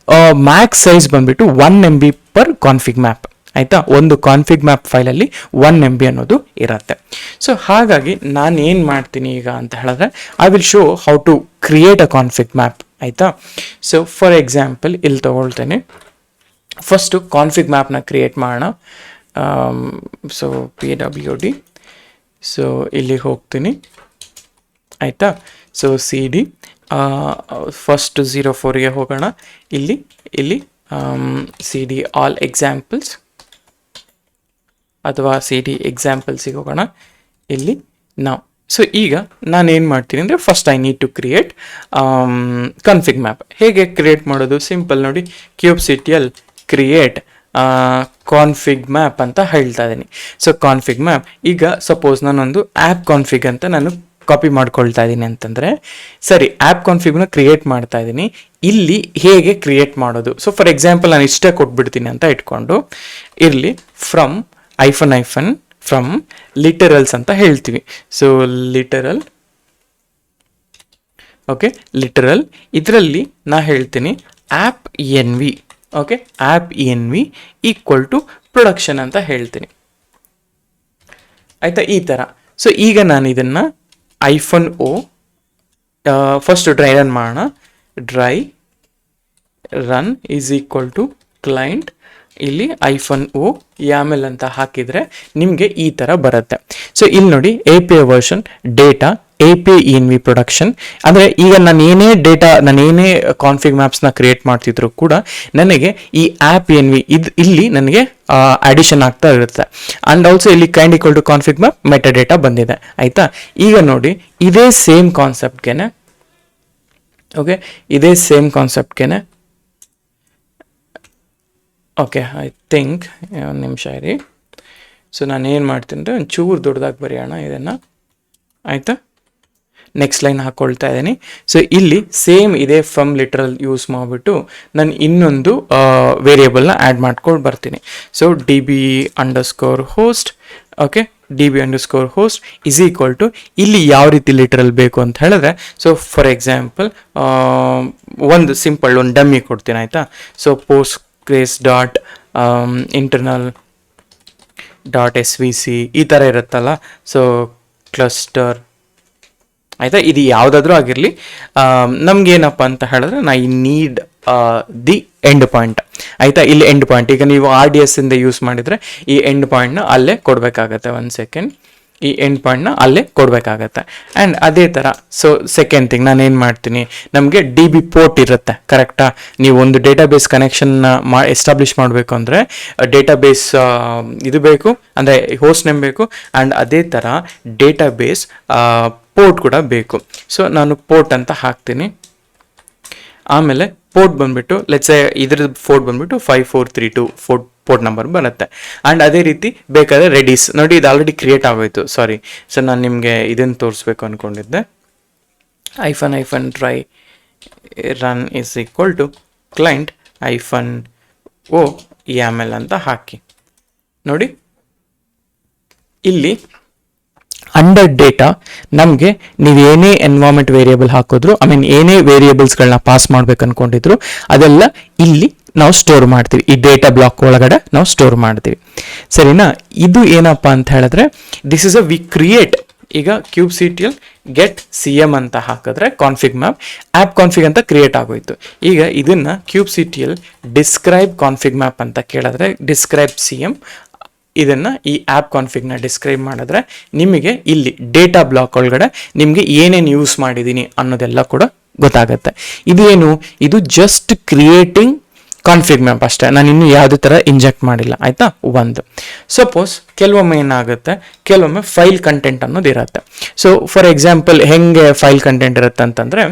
[SPEAKER 1] ಮ್ಯಾಕ್ಸ್ ಸೈಜ್ ಬಂದ್ಬಿಟ್ಟು 1 MB per ಕಾನ್ಫಿಗ್ ಮ್ಯಾಪ್, ಆಯಿತಾ. ಒಂದು ಕಾನ್ಫಿಗ್ ಮ್ಯಾಪ್ ಫೈಲಲ್ಲಿ 1 MB ಅನ್ನೋದು ಇರುತ್ತೆ. ಸೊ ಹಾಗಾಗಿ ನಾನು ಏನು ಮಾಡ್ತೀನಿ ಈಗ ಅಂತ ಹೇಳಿದ್ರೆ, I will show how to create a config map, ಆಯಿತಾ. ಸೊ ಫಾರ್ ಎಕ್ಸಾಂಪಲ್ ಇಲ್ಲಿ ತೊಗೊಳ್ತೇನೆ, ಫಸ್ಟು ಕಾನ್ಫಿಗ್ ಮ್ಯಾಪ್ನ ಕ್ರಿಯೇಟ್ ಮಾಡೋಣ. ಸೊ PWD, ಸೊ ಇಲ್ಲಿಗೆ ಹೋಗ್ತೀನಿ, ಆಯಿತಾ. ಸೊ CD ಫಸ್ಟ್ 04ಗೆ ಹೋಗೋಣ. ಇಲ್ಲಿ CD ಆಲ್ ಎಕ್ಸಾಂಪಲ್ಸ್ ಅಥವಾ CD ಎಕ್ಸಾಂಪಲ್ಸಿಗೆ ಹೋಗೋಣ. ಇಲ್ಲಿ ನಾವು ಸೊ ಈಗ ನಾನು ಏನು ಮಾಡ್ತೀನಿ ಅಂದರೆ, first I need to create config map. ಹೇಗೆ ಕ್ರಿಯೇಟ್ ಮಾಡೋದು? ಸಿಂಪಲ್ ನೋಡಿ, ಕ್ಯೂಬ್ಸಿಟಿಯಲ್ಲಿ ಕ್ರಿಯೇಟ್ ಕಾನ್ಫಿಗ್ ಮ್ಯಾಪ್ ಅಂತ ಹೇಳ್ತಾ ಇದ್ದೀನಿ. ಸೊ ಕಾನ್ಫಿಗ್ ಮ್ಯಾಪ್, ಈಗ ಸಪೋಸ್ ನಾನೊಂದು ಆ್ಯಪ್ ಕಾನ್ಫಿಗ್ ಅಂತ ನಾನು ಕಾಪಿ ಮಾಡ್ಕೊಳ್ತಾ ಇದ್ದೀನಿ ಅಂತಂದರೆ, ಸರಿ ಆ್ಯಪ್ ಕಾನ್ಫಿಗ್ನ ಕ್ರಿಯೇಟ್ ಮಾಡ್ತಾ ಇದ್ದೀನಿ, ಇಲ್ಲಿ ಹೇಗೆ ಕ್ರಿಯೇಟ್ ಮಾಡೋದು? ಸೊ ಫಾರ್ ಎಕ್ಸಾಂಪಲ್ ನಾನು ಇಷ್ಟೇ ಕೊಟ್ಬಿಡ್ತೀನಿ ಅಂತ ಇಟ್ಕೊಂಡು, ಇರಲಿ ಫ್ರಮ್ ಫ್ರಮ್ ಲಿಟರಲ್ಸ್ ಅಂತ ಹೇಳ್ತೀವಿ. ಸೊ ಲಿಟರಲ್, ಓಕೆ, ಲಿಟರಲ್ ಇದರಲ್ಲಿ ನಾ ಹೇಳ್ತೀನಿ app NV, okay, app NV equal to production ಅಂತ ಹೇಳ್ತೀನಿ, ಆಯಿತಾ, ಈ ಥರ. ಸೊ ಈಗ ನಾನು ಇದನ್ನು -O ಫಸ್ಟ್ ಡ್ರೈ ರನ್ ಮಾಡೋಣ. Dry run is equal to client, ಇಲ್ಲಿ -O YAML ಅಂತ ಹಾಕಿದರೆ ನಿಮಗೆ ಈ ಥರ ಬರುತ್ತೆ. ಸೊ ಇಲ್ಲಿ ನೋಡಿ, API version data API ENV production. ಅಂದರೆ ಈಗ ನಾನು ಏನೇ ಕಾನ್ಫಿಗ್ ಮ್ಯಾಪ್ಸ್ನ ಕ್ರಿಯೇಟ್ ಮಾಡ್ತಿದ್ರು ಕೂಡ ನನಗೆ ಈ ಆ್ಯಪ್ NV ಇಲ್ಲಿ ನನಗೆ ಅಡಿಷನ್ ಆಗ್ತಾ ಇರುತ್ತೆ. ಆ್ಯಂಡ್ ಆಲ್ಸೋ ಇಲ್ಲಿ kind equal to config map meta data ಬಂದಿದೆ, ಆಯಿತಾ. ಈಗ ನೋಡಿ, ಇದೇ ಸೇಮ್ ಕಾನ್ಸೆಪ್ಟ್ಗೆನೆ, ಓಕೆ, ಇದೇ ಸೇಮ್ ಕಾನ್ಸೆಪ್ಟ್ಗೆನೆ, ಓಕೆ, ಐ ಥಿಂಕ್ ಒಂದು ನಿಮಿಷ ಇರಿ. ಸೊ ನಾನು ಏನು ಮಾಡ್ತೀನಿ ಅಂದರೆ, ಒಂಚೂರು ದೊಡ್ಡದಾಗಿ ಬರೆಯೋಣ ಇದನ್ನು, ಆಯಿತಾ. ನೆಕ್ಸ್ಟ್ ಲೈನ್ ಹಾಕ್ಕೊಳ್ತಾ ಇದ್ದೀನಿ. ಸೊ ಇಲ್ಲಿ ಸೇಮ್ ಇದೆ ಫ್ರಮ್ ಲಿಟ್ರಲ್ ಯೂಸ್ ಮಾಡಿಬಿಟ್ಟು ನಾನು ಇನ್ನೊಂದು ವೇರಿಯೇಬಲ್ನ ಆ್ಯಡ್ ಮಾಡ್ಕೊಂಡು ಬರ್ತೀನಿ. So DB_host, okay, DB_host is equal to, ಇಲ್ಲಿ ಯಾವ ರೀತಿ ಲಿಟ್ರಲ್ ಬೇಕು ಅಂತ ಹೇಳಿದ್ರೆ, ಸೊ ಫಾರ್ ಎಕ್ಸಾಂಪಲ್ ಒಂದು ಸಿಂಪಲ್ ಒಂದು ಡಮ್ಮಿ ಕೊಡ್ತೀನಿ, ಆಯಿತಾ. ಸೊ postgres internal .svc ಈ ಥರ ಇರುತ್ತಲ್ಲ, ಸೊ ಕ್ಲಸ್ಟರ್, ಆಯಿತಾ. ಇದು ಯಾವುದಾದ್ರೂ ಆಗಿರಲಿ, ನಮಗೇನಪ್ಪ ಅಂತ ಹೇಳಿದ್ರೆ, ನಾ ಈ ನೀಡ್ ದಿ ಎಂಡ್ ಪಾಯಿಂಟ್, ಆಯಿತಾ. ಇಲ್ಲಿ ಎಂಡ್ ಪಾಯಿಂಟ್, ಈಗ ನೀವು RDS ಇಂದ ಯೂಸ್ ಮಾಡಿದರೆ ಈ ಎಂಡ್ ಪಾಯಿಂಟ್ನ ಅಲ್ಲೇ ಕೊಡಬೇಕಾಗತ್ತೆ. 1 ಸೆಕೆಂಡ್, ಈ ಎಂಡ್ ಪಾಯಿಂಟ್ನ ಅಲ್ಲೇ ಕೊಡಬೇಕಾಗತ್ತೆ. ಆ್ಯಂಡ್ ಅದೇ ಥರ, ಸೊ ಸೆಕೆಂಡ್ ಥಿಂಗ್ ನಾನು ಏನು ಮಾಡ್ತೀನಿ, ನಮಗೆ DB ಪೋರ್ಟ್ ಇರುತ್ತೆ, ಕರೆಕ್ಟಾ. ನೀವು ಒಂದು ಡೇಟಾಬೇಸ್ ಕನೆಕ್ಷನ್ನ ಎಸ್ಟಾಬ್ಲಿಷ್ ಮಾಡಬೇಕು ಅಂದರೆ ಡೇಟಾಬೇಸ್ ಇದು ಬೇಕು, ಅಂದರೆ ಹೋಸ್ಟ್ ನೇಮ್ ಬೇಕು, ಆ್ಯಂಡ್ ಅದೇ ಥರ ಡೇಟಾಬೇಸ್ ಪೋರ್ಟ್ ಕೂಡ ಬೇಕು. ಸೊ ನಾನು ಪೋರ್ಟ್ ಅಂತ ಹಾಕ್ತೀನಿ. ಆಮೇಲೆ ಪೋರ್ಟ್ ಬಂದುಬಿಟ್ಟು ಲೆಟ್ಸ್ ಇದ್ರದ್ದು ಪೋರ್ಟ್ ಬಂದುಬಿಟ್ಟು 5432 ಪೋರ್ಟ್ ನಂಬರ್ ಬರುತ್ತೆ. ಆ್ಯಂಡ್ ಅದೇ ರೀತಿ ಬೇಕಾದರೆ ರೆಡಿಸ್ ನೋಡಿ, ಇದು ಆಲ್ರೆಡಿ ಕ್ರಿಯೇಟ್ ಆಗೋಯ್ತು, ಸಾರಿ. ಸೊ ನಾನು ನಿಮಗೆ ಇದನ್ನು ತೋರಿಸ್ಬೇಕು ಅಂದ್ಕೊಂಡಿದ್ದೆ. -try run is equal to client -O YAML ಅಂತ ಹಾಕಿ ನೋಡಿ. ಇಲ್ಲಿ ಅಂಡರ್ ಡೇಟಾ ನಮಗೆ ನೀವು ಏನೇ ಎನ್ವೈರ್ಮೆಂಟ್ ವೇರಿಯೇಬಲ್ ಹಾಕಿದ್ರು, ಏನೇ ವೇರಿಯೇಬಲ್ಸ್ಗಳನ್ನ ಪಾಸ್ ಮಾಡ್ಬೇಕು ಅನ್ಕೊಂಡಿದ್ರು ಅದೆಲ್ಲ ಇಲ್ಲಿ ನಾವು ಸ್ಟೋರ್ ಮಾಡ್ತೀವಿ. ಈ ಡೇಟಾ ಬ್ಲಾಕ್ ಒಳಗಡೆ ನಾವು ಸ್ಟೋರ್ ಮಾಡ್ತೀವಿ, ಸರಿನಾ. ಇದು ಏನಪ್ಪ ಅಂತ ಹೇಳಿದ್ರೆ, ದಿಸ್ ಇಸ್ ವಿ ಕ್ರಿಯೇಟ್. ಈಗ ಕ್ಯೂಬ್ಸಿಟಿಯಲ್ಲಿ ಗೆಟ್ CM ಅಂತ ಹಾಕಿದ್ರೆ ಕಾನ್ಫಿಗ್ ಮ್ಯಾಪ್ ಆ್ಯಪ್ ಕಾನ್ಫಿಗ್ ಅಂತ ಕ್ರಿಯೇಟ್ ಆಗೋಯ್ತು. ಈಗ ಇದನ್ನು ಕ್ಯೂಬ್ಸಿಟಿಯಲ್ಲಿ ಡಿಸ್ಕ್ರೈಬ್ ಕಾನ್ಫಿಗ್ ಮ್ಯಾಪ್ ಅಂತ ಕೇಳಿದ್ರೆ ಡಿಸ್ಕ್ರೈಬ್ CM, ಇದನ್ನು ಈ ಆ್ಯಪ್ ಕಾನ್ಫಿಗ್ನ ಡಿಸ್ಕ್ರೈಬ್ ಮಾಡಿದ್ರೆ ನಿಮಗೆ ಇಲ್ಲಿ ಡೇಟಾ ಬ್ಲಾಕ್ ಒಳಗಡೆ ನಿಮಗೆ ಏನೇನು ಯೂಸ್ ಮಾಡಿದ್ದೀನಿ ಅನ್ನೋದೆಲ್ಲ ಕೂಡ ಗೊತ್ತಾಗುತ್ತೆ. ಇದೇನು, ಇದು ಜಸ್ಟ್ ಕ್ರಿಯೇಟಿಂಗ್ ಕಾನ್ಫಿಗ್ ಮ್ಯಾಪ್ ಅಷ್ಟೇ, ನಾನು ಇನ್ನೂ ಯಾವುದೇ ಥರ ಇಂಜೆಕ್ಟ್ ಮಾಡಿಲ್ಲ, ಆಯಿತಾ. ಒಂದು ಸಪೋಸ್ ಕೆಲವೊಮ್ಮೆ ಏನಾಗುತ್ತೆ, ಕೆಲವೊಮ್ಮೆ ಫೈಲ್ ಕಂಟೆಂಟ್ ಅನ್ನೋದು ಇರುತ್ತೆ. ಸೊ ಫಾರ್ ಎಕ್ಸಾಂಪಲ್ ಹೆಂಗೆ ಫೈಲ್ ಕಂಟೆಂಟ್ ಇರುತ್ತೆ ಅಂತಂದರೆ,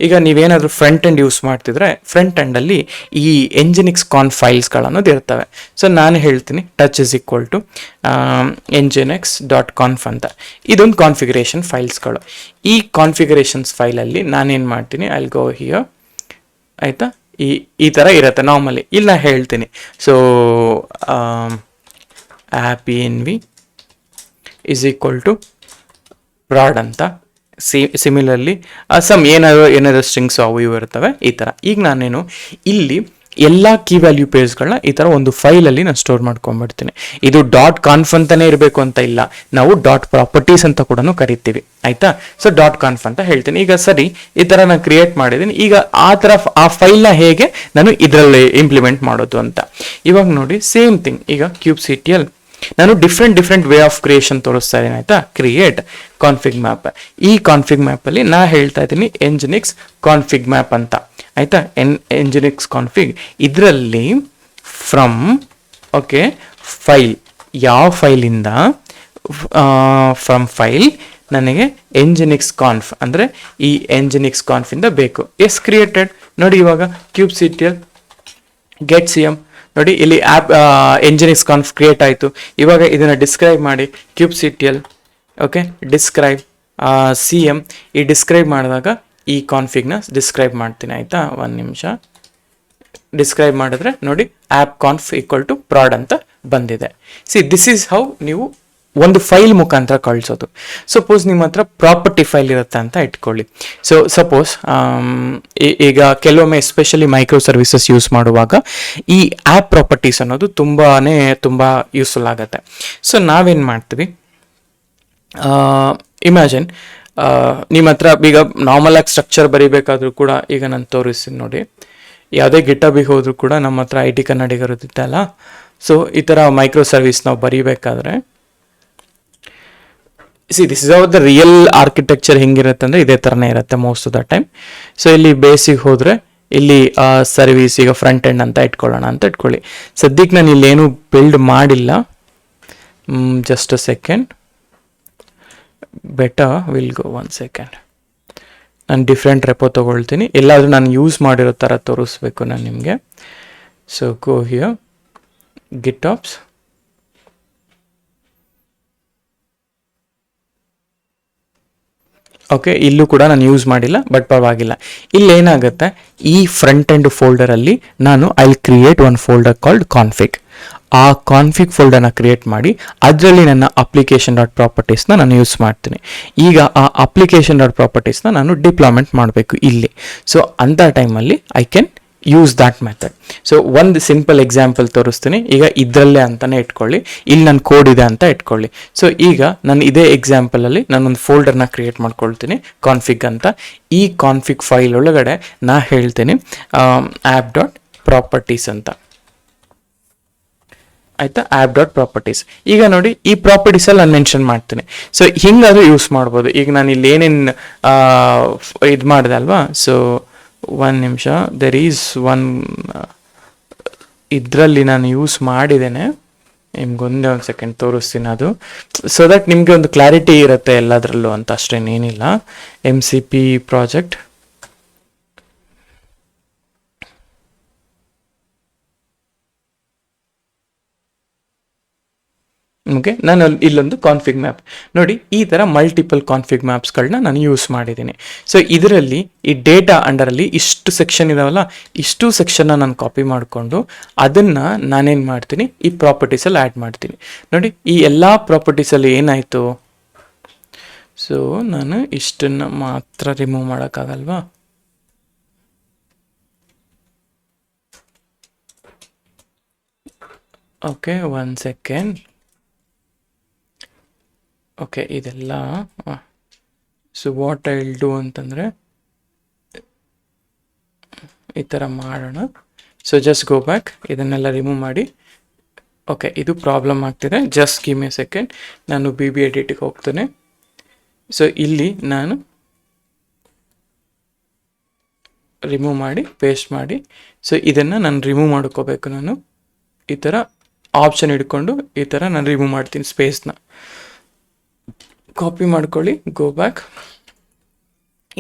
[SPEAKER 1] ಈಗ ನೀವೇನಾದರೂ ಫ್ರಂಟ್ ಎಂಡ್ ಯೂಸ್ ಮಾಡ್ತಿದ್ರೆ ಫ್ರಂಟ್ ಎಂಡಲ್ಲಿ ಈ nginx ಕಾನ್ ಫೈಲ್ಸ್ಗಳು ಅನ್ನೋದು ಇರ್ತವೆ. ಸೊ ನಾನು ಹೇಳ್ತೀನಿ touch is equal to nginx.conf ಅಂತ, ಇದೊಂದು ಕಾನ್ಫಿಗರೇಷನ್ ಫೈಲ್ಸ್ಗಳು. ಈ ಕಾನ್ಫಿಗರೇಷನ್ಸ್ ಫೈಲಲ್ಲಿ ನಾನೇನು ಮಾಡ್ತೀನಿ, ಐ ವಿಲ್ ಗೋ ಹಿಯರ್, ಆಯಿತಾ. ಈ ಥರ ಇರುತ್ತೆ ನಾರ್ಮಲಿ. ಇಲ್ಲಿ ನಾನು ಹೇಳ್ತೀನಿ, so app NV is equal to prod ಅಂತ, ಸಿಮಿಲರ್ಲಿ ಏನಾದರೂ ಸ್ಟ್ರಿಂಗ್ಸ್ ಅವು ಇವು ಇರ್ತವೆ, ಈ ಥರ. ಈಗ ನಾನೇನು ಇಲ್ಲಿ ಎಲ್ಲ ಕೀ ವ್ಯಾಲ್ಯೂ ಪೇರ್ಸ್ಗಳನ್ನ ಈ ಥರ ಒಂದು ಫೈಲಲ್ಲಿ ನಾನು ಸ್ಟೋರ್ ಮಾಡ್ಕೊಂಡ್ಬಿಡ್ತೀನಿ. ಇದು .conf ಅಂತಾನೆ ಇರಬೇಕು ಅಂತ ಇಲ್ಲ, ನಾವು .properties ಅಂತ ಕೂಡ ಕರಿತೀವಿ, ಆಯ್ತಾ. ಸೊ .conf ಅಂತ ಹೇಳ್ತೀನಿ. ಈಗ ಸರಿ, ಈ ಥರ ನಾನು ಕ್ರಿಯೇಟ್ ಮಾಡಿದ್ದೀನಿ. ಈಗ ಆ ಥರ ಆ ಫೈಲ್ನ ಹೇಗೆ ನಾನು ಇದರಲ್ಲಿ ಇಂಪ್ಲಿಮೆಂಟ್ ಮಾಡೋದು ಅಂತ ಇವಾಗ ನೋಡಿ. ಸೇಮ್ ಥಿಂಗ್, ಈಗ kubectl ನಾನು ಡಿಫ್ರೆಂಟ್ ವೇ ಆಫ್ ಕ್ರಿಯೇಷನ್ ತೋರಿಸ್ತಾ ಇದ್ದೀನಿ, ಆಯ್ತಾ. Create config map. ಈ ಕಾನ್ಫಿಗ್ ಮ್ಯಾಪಲ್ಲಿ ನಾ ಹೇಳ್ತಾ ಇದ್ದೀನಿ nginx ಕಾನ್ಫಿಗ್ ಮ್ಯಾಪ್ ಅಂತ, ಆಯ್ತಾ. nginx ಕಾನ್ಫಿಗ್ ಇದರಲ್ಲಿ ಫ್ರಮ್ ಓಕೆ ಫೈಲ್, ಯಾವ ಫೈಲಿಂದ ಫ್ರಮ್ ಫೈಲ್ ನನಗೆ nginx conf ಅಂದರೆ ಈ nginx conf ಇಂದ ಬೇಕು. ಎಸ್ ಕ್ರಿಯೇಟೆಡ್ ನೋಡಿ. ಇವಾಗ kubectl get cm ನೋಡಿ, ಇಲ್ಲಿ ಆ್ಯಪ್ nginx conf ಕ್ರಿಯೇಟ್ ಆಯಿತು. ಇವಾಗ ಇದನ್ನು ಡಿಸ್ಕ್ರೈಬ್ ಮಾಡಿ kubectl ಓಕೆ ಡಿಸ್ಕ್ರೈಬ್ cm. ಈ ಡಿಸ್ಕ್ರೈಬ್ ಮಾಡಿದಾಗ ಈ ಕಾನ್ಫಿಗ್ನ ಡಿಸ್ಕ್ರೈಬ್ ಮಾಡ್ತೀನಿ, ಆಯಿತಾ. ಒಂದು ನಿಮಿಷ. ಡಿಸ್ಕ್ರೈಬ್ ಮಾಡಿದ್ರೆ ನೋಡಿ ಆ್ಯಪ್ ಕಾನ್ಫ್ ಈಕ್ವಲ್ ಟು ಪ್ರಾಡ್ ಅಂತ ಬಂದಿದೆ. ದಿಸ್ ಈಸ್ ಹೌ ನೀವು ಒಂದು ಫೈಲ್ ಮುಖಾಂತರ ಕಳಿಸೋದು. ಸಪೋಸ್ ನಿಮ್ಮ ಹತ್ರ ಪ್ರಾಪರ್ಟಿ ಫೈಲ್ ಇರುತ್ತೆ ಅಂತ ಇಟ್ಕೊಳ್ಳಿ. ಸೊ ಸಪೋಸ್ ಈಗ ಕೆಲವೊಮ್ಮೆ ಎಸ್ಪೆಷಲಿ ಮೈಕ್ರೋ ಸರ್ವಿಸಸ್ ಯೂಸ್ ಮಾಡುವಾಗ ಈ ಆ್ಯಪ್ ಪ್ರಾಪರ್ಟೀಸ್ ಅನ್ನೋದು ತುಂಬ ಯೂಸ್ಫುಲ್ ಆಗುತ್ತೆ. ಸೊ ನಾವೇನು ಮಾಡ್ತೀವಿ, ಇಮ್ಯಾಜಿನ್ ನಿಮ್ಮ ಹತ್ರ ಈಗ ನಾರ್ಮಲ್ ಆಗಿ ಸ್ಟ್ರಕ್ಚರ್ ಬರೀಬೇಕಾದ್ರೂ ಕೂಡ, ಈಗ ನಾನು ತೋರಿಸ್ತೀನಿ ನೋಡಿ, ಯಾವುದೇ ಗಿಟಬಿಗೆ ಹೋದ್ರೂ ಕೂಡ ನಮ್ಮ ಹತ್ರ IT ಕನ್ನಡಿಗರು ಇರುತ್ತಲ್ಲ. ಸೊ ಈ ಥರ ಮೈಕ್ರೋ ಸರ್ವಿಸ್ ನಾವು ಬರೀಬೇಕಾದ್ರೆ this is our the real architecture ಹೆಂಗಿರುತ್ತೆ ಅಂದರೆ ಇದೇ ಥರನೇ ಇರುತ್ತೆ most of the time. So ಇಲ್ಲಿ ಬೇಸಿಗೆ ಹೋದರೆ ಇಲ್ಲಿ ಸರ್ವಿಸ್ ಈಗ ಫ್ರಂಟ್ ಎಂಡ್ ಅಂತ ಇಟ್ಕೊಳ್ಳೋಣ ಅಂತ ಇಟ್ಕೊಳ್ಳಿ. ಸದ್ಯಕ್ಕೆ ನಾನು ಇಲ್ಲೇನು ಬಿಲ್ಡ್ ಮಾಡಿಲ್ಲ. Just a second, better will go 1 second. ನಾನು ಡಿಫ್ರೆಂಟ್ ರೆಪೋ ತೊಗೊಳ್ತೀನಿ, ಎಲ್ಲಾದರೂ ನಾನು ಯೂಸ್ ಮಾಡಿರೋ ಥರ ತೋರಿಸ್ಬೇಕು ನಾನು ನಿಮಗೆ. So go here, GitOps. Okay, ಇಲ್ಲೂ ಕೂಡ ನಾನು ಯೂಸ್ ಮಾಡಿಲ್ಲ, ಬಟ್ ಪರವಾಗಿಲ್ಲ. ಇಲ್ಲೇನಾಗುತ್ತೆ, ಈ ಫ್ರಂಟ್ ಎಂಡ್ ಫೋಲ್ಡರಲ್ಲಿ ನಾನು I will create one folder called config. ಆ ಕಾನ್ಫಿಗ್ ಫೋಲ್ಡರ್ನ ಕ್ರಿಯೇಟ್ ಮಾಡಿ ಅದರಲ್ಲಿ ನನ್ನ application.propertiesನ ನಾನು ಯೂಸ್ ಮಾಡ್ತೀನಿ. ಈಗ ಆ application.propertiesನ ನಾನು ಡಿಪ್ಲಾಯ್ಮೆಂಟ್ ಮಾಡಬೇಕು ಇಲ್ಲಿ. ಸೊ ಅಂಥ ಟೈಮಲ್ಲಿ I can use that method. So ಒಂದು ಸಿಂಪಲ್ ಎಕ್ಸಾಂಪಲ್ ತೋರಿಸ್ತೀನಿ. ಈಗ ಇದರಲ್ಲೇ ಅಂತಲೇ ಇಟ್ಕೊಳ್ಳಿ, ಇಲ್ಲಿ ನನ್ನ ಕೋಡ್ ಇದೆ ಅಂತ ಇಟ್ಕೊಳ್ಳಿ. ಸೊ ಈಗ ನಾನು ಇದೇ ಎಕ್ಸಾಂಪಲಲ್ಲಿ ನಾನೊಂದು ಫೋಲ್ಡರ್ನ ಕ್ರಿಯೇಟ್ ಮಾಡ್ಕೊಳ್ತೀನಿ ಕಾನ್ಫಿಗ್ ಅಂತ. ಈ ಕಾನ್ಫಿಗ್ ಫೈಲ್ ಒಳಗಡೆ ನಾ ಹೇಳ್ತೀನಿ app.properties ಅಂತ, ಆಯ್ತಾ. app.properties. ಈಗ ನೋಡಿ ಈ ಪ್ರಾಪರ್ಟೀಸಲ್ಲಿ ನಾನು ಮೆನ್ಷನ್ ಮಾಡ್ತೀನಿ. ಸೊ ಹಿಂಗಾದ್ರೂ ಯೂಸ್ ಮಾಡ್ಬೋದು. ಈಗ ನಾನು ಇಲ್ಲಿ ಏನೇನು ಇದು ಮಾಡಿದೆ ಅಲ್ವಾ. ಸೊ 1 ನಿಮಿಷ, ದೆರ್ ಈಸ್ ಒನ್ ಇದರಲ್ಲಿ ನಾನು ಯೂಸ್ ಮಾಡಿದ್ದೇನೆ, ನಿಮ್ಗೊಂದೇ ಒಂದು ಸೆಕೆಂಡ್ ತೋರಿಸ್ತೀನಿ ಅದು, ಸೊ ದಟ್ ನಿಮಗೆ ಒಂದು ಕ್ಲಾರಿಟಿ ಇರುತ್ತೆ ಎಲ್ಲದರಲ್ಲೂ ಅಂತ, ಅಷ್ಟೇನೇನಿಲ್ಲ. MCP project. ಓಕೆ, ನಾನು ಇಲ್ಲೊಂದು ಕಾನ್ಫಿಗ್ ಮ್ಯಾಪ್ ನೋಡಿ, ಈ ಥರ ಮಲ್ಟಿಪಲ್ ಕಾನ್ಫಿಗ್ ಮ್ಯಾಪ್ಸ್ಗಳನ್ನ ನಾನು ಯೂಸ್ ಮಾಡಿದ್ದೀನಿ. ಸೊ ಇದರಲ್ಲಿ ಈ ಡೇಟಾ ಅಂಡರಲ್ಲಿ ಇಷ್ಟು ಸೆಕ್ಷನ್ ಇದಾವಲ್ಲ, ಇಷ್ಟು ಸೆಕ್ಷನ್ನ ನಾನು ಕಾಪಿ ಮಾಡಿಕೊಂಡು ಅದನ್ನು ನಾನೇನು ಮಾಡ್ತೀನಿ, ಈ ಪ್ರಾಪರ್ಟೀಸಲ್ಲಿ ಆ್ಯಡ್ ಮಾಡ್ತೀನಿ. ನೋಡಿ ಈ ಎಲ್ಲ ಪ್ರಾಪರ್ಟೀಸಲ್ಲಿ ಏನಾಯಿತು, ಸೊ ನಾನು ಇಷ್ಟನ್ನು ಮಾತ್ರ ರಿಮೂವ್ ಮಾಡೋಕ್ಕಾಗಲ್ವಾ. Okay, 1 second. ಓಕೆ, ಇದೆಲ್ಲ so what I will do ಅಂತಂದರೆ ಈ ಥರ ಮಾಡೋಣ. ಸೊ ಜಸ್ಟ್ ಗೋ ಬ್ಯಾಕ್, ಇದನ್ನೆಲ್ಲ ರಿಮೂವ್ ಮಾಡಿ. ಓಕೆ, ಇದು ಪ್ರಾಬ್ಲಮ್ ಆಗ್ತಿದೆ, just give me a second. ನಾನು BB ಎಡಿಟಿಗೆ ಹೋಗ್ತೇನೆ. ಸೊ ಇಲ್ಲಿ ನಾನು ರಿಮೂವ್ ಮಾಡಿ ಪೇಸ್ಟ್ ಮಾಡಿ, ಸೊ ಇದನ್ನು ನಾನು ರಿಮೂವ್ ಮಾಡ್ಕೋಬೇಕು. ನಾನು ಈ ಥರ ಆಪ್ಷನ್ ಹಿಡ್ಕೊಂಡು ಈ ಥರ ನಾನು ರಿಮೂವ್ ಮಾಡ್ತೀನಿ. ಸ್ಪೇಸ್ನ ಕಾಪಿ ಮಾಡ್ಕೊಳ್ಳಿ, ಗೋ ಬ್ಯಾಕ್.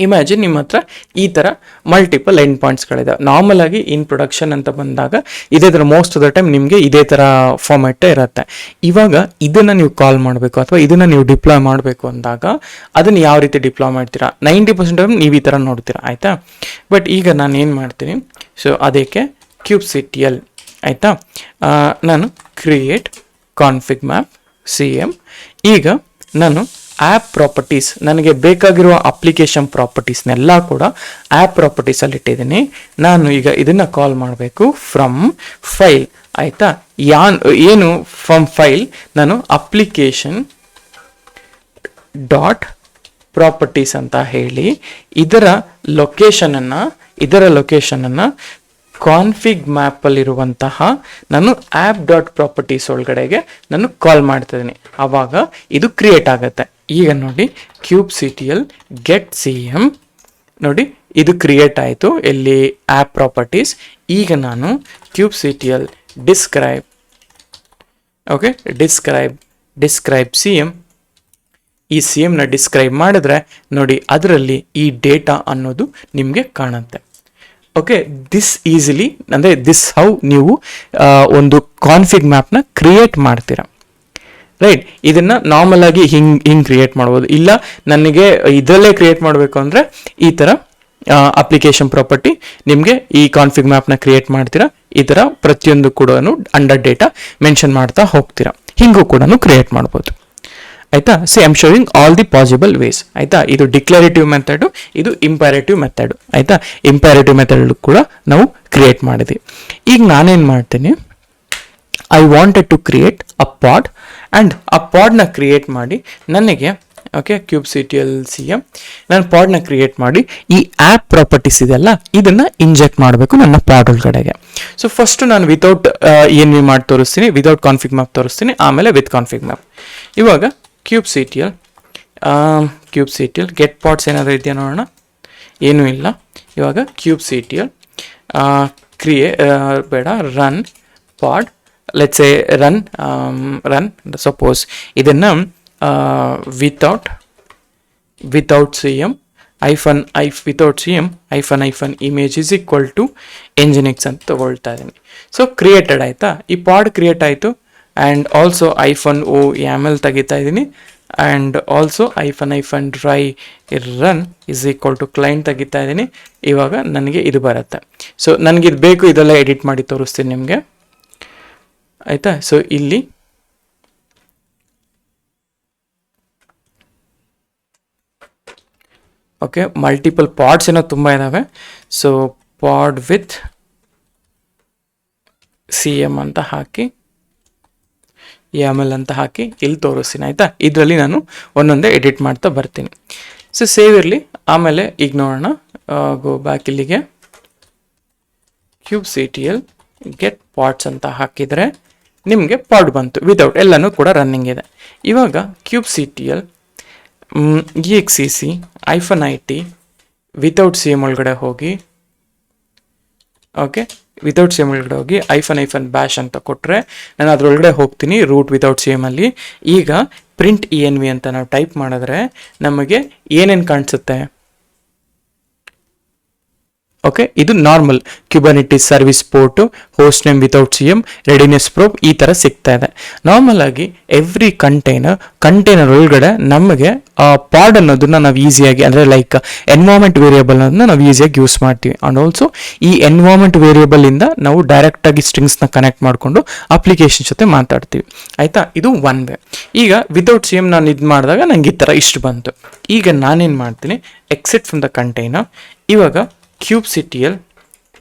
[SPEAKER 1] ಇಮ್ಯಾಜಿನ್ ನಿಮ್ಮ ಹತ್ರ ಈ ಥರ ಮಲ್ಟಿಪಲ್ ಎಂಡ್ ಪಾಯಿಂಟ್ಸ್ಗಳಿದೆ. ನಾರ್ಮಲ್ ಆಗಿ ಇನ್ ಪ್ರೊಡಕ್ಷನ್ ಅಂತ ಬಂದಾಗ ಇದೇ ಥರ ಮೋಸ್ಟ್ ಆಫ್ ದ ಟೈಮ್ ನಿಮಗೆ ಇದೇ ಥರ ಫಾರ್ಮ್ಯಾಟೇ ಇರುತ್ತೆ. ಇವಾಗ ಇದನ್ನು ನೀವು ಕಾಲ್ ಮಾಡಬೇಕು ಅಥವಾ ಇದನ್ನು ನೀವು ಡಿಪ್ಲಾಯ್ ಮಾಡಬೇಕು ಅಂದಾಗ ಅದನ್ನು ಯಾವ ರೀತಿ ಡಿಪ್ಲಾಯ್ ಮಾಡ್ತೀರಾ, 90% ಟೈಮ್ ನೀವು ಈ ಥರ ನೋಡ್ತೀರಾ, ಆಯಿತಾ. ಬಟ್ ಈಗ ನಾನು ಏನು ಮಾಡ್ತೀನಿ, ಸೊ ಅದಕ್ಕೆ kubectl, ಆಯಿತಾ. ನಾನು ಕ್ರಿಯೇಟ್ ಕಾನ್ಫಿಗ್ ಮ್ಯಾಪ್ CM. ಈಗ ನಾನು ಆ್ಯಪ್ ಪ್ರಾಪರ್ಟೀಸ್, ನನಗೆ ಬೇಕಾಗಿರುವ ಅಪ್ಲಿಕೇಶನ್ ಪ್ರಾಪರ್ಟೀಸ್ನೆಲ್ಲ ಕೂಡ ಆ್ಯಪ್ ಪ್ರಾಪರ್ಟೀಸಲ್ಲಿ ಇಟ್ಟಿದ್ದೀನಿ. ನಾನು ಈಗ ಇದನ್ನು ಕಾಲ್ ಮಾಡಬೇಕು ಫ್ರಮ್ ಫೈಲ್, ಆಯಿತಾ. ಏನು ಫ್ರಮ್ ಫೈಲ್ ನಾನು ಅಪ್ಲಿಕೇಶನ್ ಡಾಟ್ ಪ್ರಾಪರ್ಟೀಸ್ ಅಂತ ಹೇಳಿ ಇದರ ಲೊಕೇಶನನ್ನು ಕಾನ್ಫಿಗ್ ಮ್ಯಾಪಲ್ಲಿರುವಂತಹ ನಾನು ಆ್ಯಪ್ ಡಾಟ್ ಪ್ರಾಪರ್ಟೀಸ್ ಒಳಗಡೆಗೆ ನಾನು ಕಾಲ್ ಮಾಡ್ತಿದ್ದೀನಿ. ಆವಾಗ ಇದು ಕ್ರಿಯೇಟ್ ಆಗುತ್ತೆ. ಈಗ ನೋಡಿ kubectl get cm, ನೋಡಿ ಇದು ಕ್ರಿಯೇಟ್ ಆಯಿತು ಎಲ್ಲಿ ಆ್ಯಪ್ ಪ್ರಾಪರ್ಟೀಸ್. ಈಗ ನಾನು kubectl describe, okay, describe cm, ಈ CMನ ಡಿಸ್ಕ್ರೈಬ್ ಮಾಡಿದ್ರೆ ನೋಡಿ ಅದರಲ್ಲಿ ಈ ಡೇಟಾ ಅನ್ನೋದು ನಿಮಗೆ ಕಾಣುತ್ತೆ. ಓಕೆ, ದಿಸ್ ಈಸಿಲಿ ಅಂದರೆ ದಿಸ್ ಹೌ ನೀವು ಒಂದು ಕಾನ್ಫಿಗ್ ಮ್ಯಾಪ್ನ ಕ್ರಿಯೇಟ್ ಮಾಡ್ತೀರಾ, ರೈಟ್. ಇದನ್ನು ನಾರ್ಮಲ್ ಆಗಿ ಹಿಂಗೆ ಕ್ರಿಯೇಟ್ ಮಾಡ್ಬೋದು. ಇಲ್ಲ ನನಗೆ ಇದರಲ್ಲೇ ಕ್ರಿಯೇಟ್ ಮಾಡಬೇಕು ಅಂದರೆ ಈ ಥರ ಅಪ್ಲಿಕೇಶನ್ ಪ್ರಾಪರ್ಟಿ ನಿಮಗೆ ಈ ಕಾನ್ಫಿಗ್ ಮ್ಯಾಪ್ನ ಕ್ರಿಯೇಟ್ ಮಾಡ್ತೀರಾ. ಈ ಥರ ಪ್ರತಿಯೊಂದು ಕೂಡ ಅಂಡರ್ ಡೇಟಾ ಮೆನ್ಷನ್ ಮಾಡ್ತಾ ಹೋಗ್ತೀರಾ. ಹಿಂಗೂ ಕೂಡ ಕ್ರಿಯೇಟ್ ಮಾಡ್ಬೋದು, ಆಯಿತಾ. So I am showing all the possible ways, ಆಯಿತಾ. ಇದು ಡಿಕ್ಲರೇಟಿವ್ ಮೆಥಡು, ಇದು ಇಂಪ್ಯಾರೇಟಿವ್ ಮೆಥಡು, ಆಯಿತಾ. ಇಂಪ್ಯಾರೇಟಿವ್ ಮೆಥಡ್ ಕೂಡ ನಾವು ಕ್ರಿಯೇಟ್ ಮಾಡಿದ್ವಿ. ಈಗ ನಾನೇನು ಮಾಡ್ತೀನಿ, I wanted to create a pod, and ಆ ಪಾಡ್ನ ಕ್ರಿಯೇಟ್ ಮಾಡಿ ನನಗೆ, ಓಕೆ, kubectl cm, ನಾನು ಪಾಡ್ನ ಕ್ರಿಯೇಟ್ ಮಾಡಿ ಈ ಆ್ಯಪ್ ಪ್ರಾಪರ್ಟೀಸ್ ಇದೆಲ್ಲ ಇದನ್ನು ಇಂಜೆಕ್ಟ್ ಮಾಡಬೇಕು ನನ್ನ ಪಾಡ್ ಒಳಗಡೆಗೆ. ಸೊ ಫಸ್ಟು ನಾನು ವಿತೌಟ್ ಏನು ಮಾಡಿ ತೋರಿಸ್ತೀನಿ, ವಿತೌಟ್ ಕಾನ್ಫಿಗ್ ಮ್ಯಾಪ್ ತೋರಿಸ್ತೀನಿ, ಆಮೇಲೆ ವಿತ್ ಕಾನ್ಫಿಗ್ ಮ್ಯಾಪ್. ಇವಾಗ kubectl ಗೆಟ್ ಪಾಡ್ಸ್ ಏನಾದರೂ ಇದೆಯಾ ನೋಡೋಣ, ಏನೂ ಇಲ್ಲ. ಇವಾಗ kubectl ಬೇಡ, run pod, let's say run suppose ಇದನ್ನು without cm without cm image is equal to nginx ಅಂತ ತಗೊಳ್ತಾ ಇದ್ದೀನಿ. ಸೊ ಕ್ರಿಯೇಟೆಡ್ ಆಯಿತಾ, ಈ ಪಾಡ್ ಕ್ರಿಯೇಟ್ ಆಯಿತು. ಆ್ಯಂಡ್ ಆಲ್ಸೋ -o YAML ತೆಗಿತಾ ಇದ್ದೀನಿ. And also -try run is equal to client ತೆಗಿತಾ ಇದ್ದೀನಿ. ಇವಾಗ ನನಗೆ ಇದು ಬರುತ್ತೆ. ಸೊ ನನಗಿದು ಬೇಕು, ಇದೆಲ್ಲ ಎಡಿಟ್ ಮಾಡಿ ತೋರಿಸ್ತೀನಿ ನಿಮಗೆ, ಆಯಿತಾ. ಸೊ ಇಲ್ಲಿ ಓಕೆ, ಮಲ್ಟಿಪಲ್ ಪಾಡ್ಸ್ ಏನೋ ತುಂಬ ಇದ್ದಾವೆ. ಸೊ ಪಾಡ್ ವಿತ್ cm ಅಂತ ಹಾಕಿ YAML ಅಂತ ಹಾಕಿ ಇಲ್ಲಿ ತೋರಿಸ್ತೀನಿ, ಆಯಿತಾ. ಇದರಲ್ಲಿ ನಾನು ಒಂದೊಂದೇ ಎಡಿಟ್ ಮಾಡ್ತಾ ಬರ್ತೀನಿ. ಸೊ ಸೇವ್ ಇರಲಿ. ಆಮೇಲೆ ಈಗ ನೋಡೋಣ, ಗೋ ಬ್ಯಾಕ್ ಇಲ್ಲಿಗೆ, kubectl ಗೆಟ್ ಪಾಡ್ಸ್ ಅಂತ ಹಾಕಿದರೆ ನಿಮಗೆ ಪಾಡ್ ಬಂತು ವಿತೌಟ್, ಎಲ್ಲನೂ ಕೂಡ ರನ್ನಿಂಗ್ ಇದೆ. ಇವಾಗ kubectl exec -it without cm ಒಳಗಡೆ ಹೋಗಿ, ಓಕೆ, ವಿತೌಟ್ cm ಒಳಗಡೆ ಹೋಗಿ -bash ಅಂತ ಕೊಟ್ಟರೆ ನಾನು ಅದರೊಳಗಡೆ ಹೋಗ್ತೀನಿ ರೂಟ್ ವಿತೌಟ್ cm ಅಲ್ಲಿ. ಈಗ ಪ್ರಿಂಟ್ env ಅಂತ ನಾವು ಟೈಪ್ ಮಾಡಿದ್ರೆ ನಮಗೆ ಏನೇನು ಕಾಣಿಸುತ್ತೆ, ಓಕೆ, ಇದು normal Kubernetes service port, host name without cm, readiness probe, ಈ ಥರ ಸಿಗ್ತಾ ಇದೆ. ನಾರ್ಮಲ್ ಆಗಿ ಎವ್ರಿ ಕಂಟೈನರ್ ಒಳಗಡೆ ನಮಗೆ ಪಾಡ್ ಅನ್ನೋದನ್ನ ನಾವು ಈಸಿಯಾಗಿ, ಅಂದರೆ ಲೈಕ್ ಎನ್ವೈರ್ಮೆಂಟ್ ವೇರಿಯೇಬಲ್ ಅನ್ನೋದನ್ನ ನಾವು ಈಸಿಯಾಗಿ ಯೂಸ್ ಮಾಡ್ತೀವಿ. ಆ್ಯಂಡ್ ಆಲ್ಸೋ ಈ ಎನ್ವೈರ್ಮೆಂಟ್ ವೇರಿಯೇಬಲಿಂದ ನಾವು ಡೈರೆಕ್ಟಾಗಿ ಸ್ಟ್ರಿಂಗ್ಸ್ನ ಕನೆಕ್ಟ್ ಮಾಡಿಕೊಂಡು ಅಪ್ಲಿಕೇಶನ್ ಜೊತೆ ಮಾತಾಡ್ತೀವಿ, ಆಯಿತಾ. ಇದು ಒನ್ ವೇ. ಈಗ ವಿತೌಟ್ cm ನಾನು ಇದು ಮಾಡಿದಾಗ ನಂಗೆ ಈ ಥರ ಇಷ್ಟು ಬಂತು. ಈಗ ನಾನೇನು ಮಾಡ್ತೀನಿ, ಎಕ್ಸಿಟ್ ಫ್ರಮ್ ದ ಕಂಟೈನರ್. ಇವಾಗ kubectl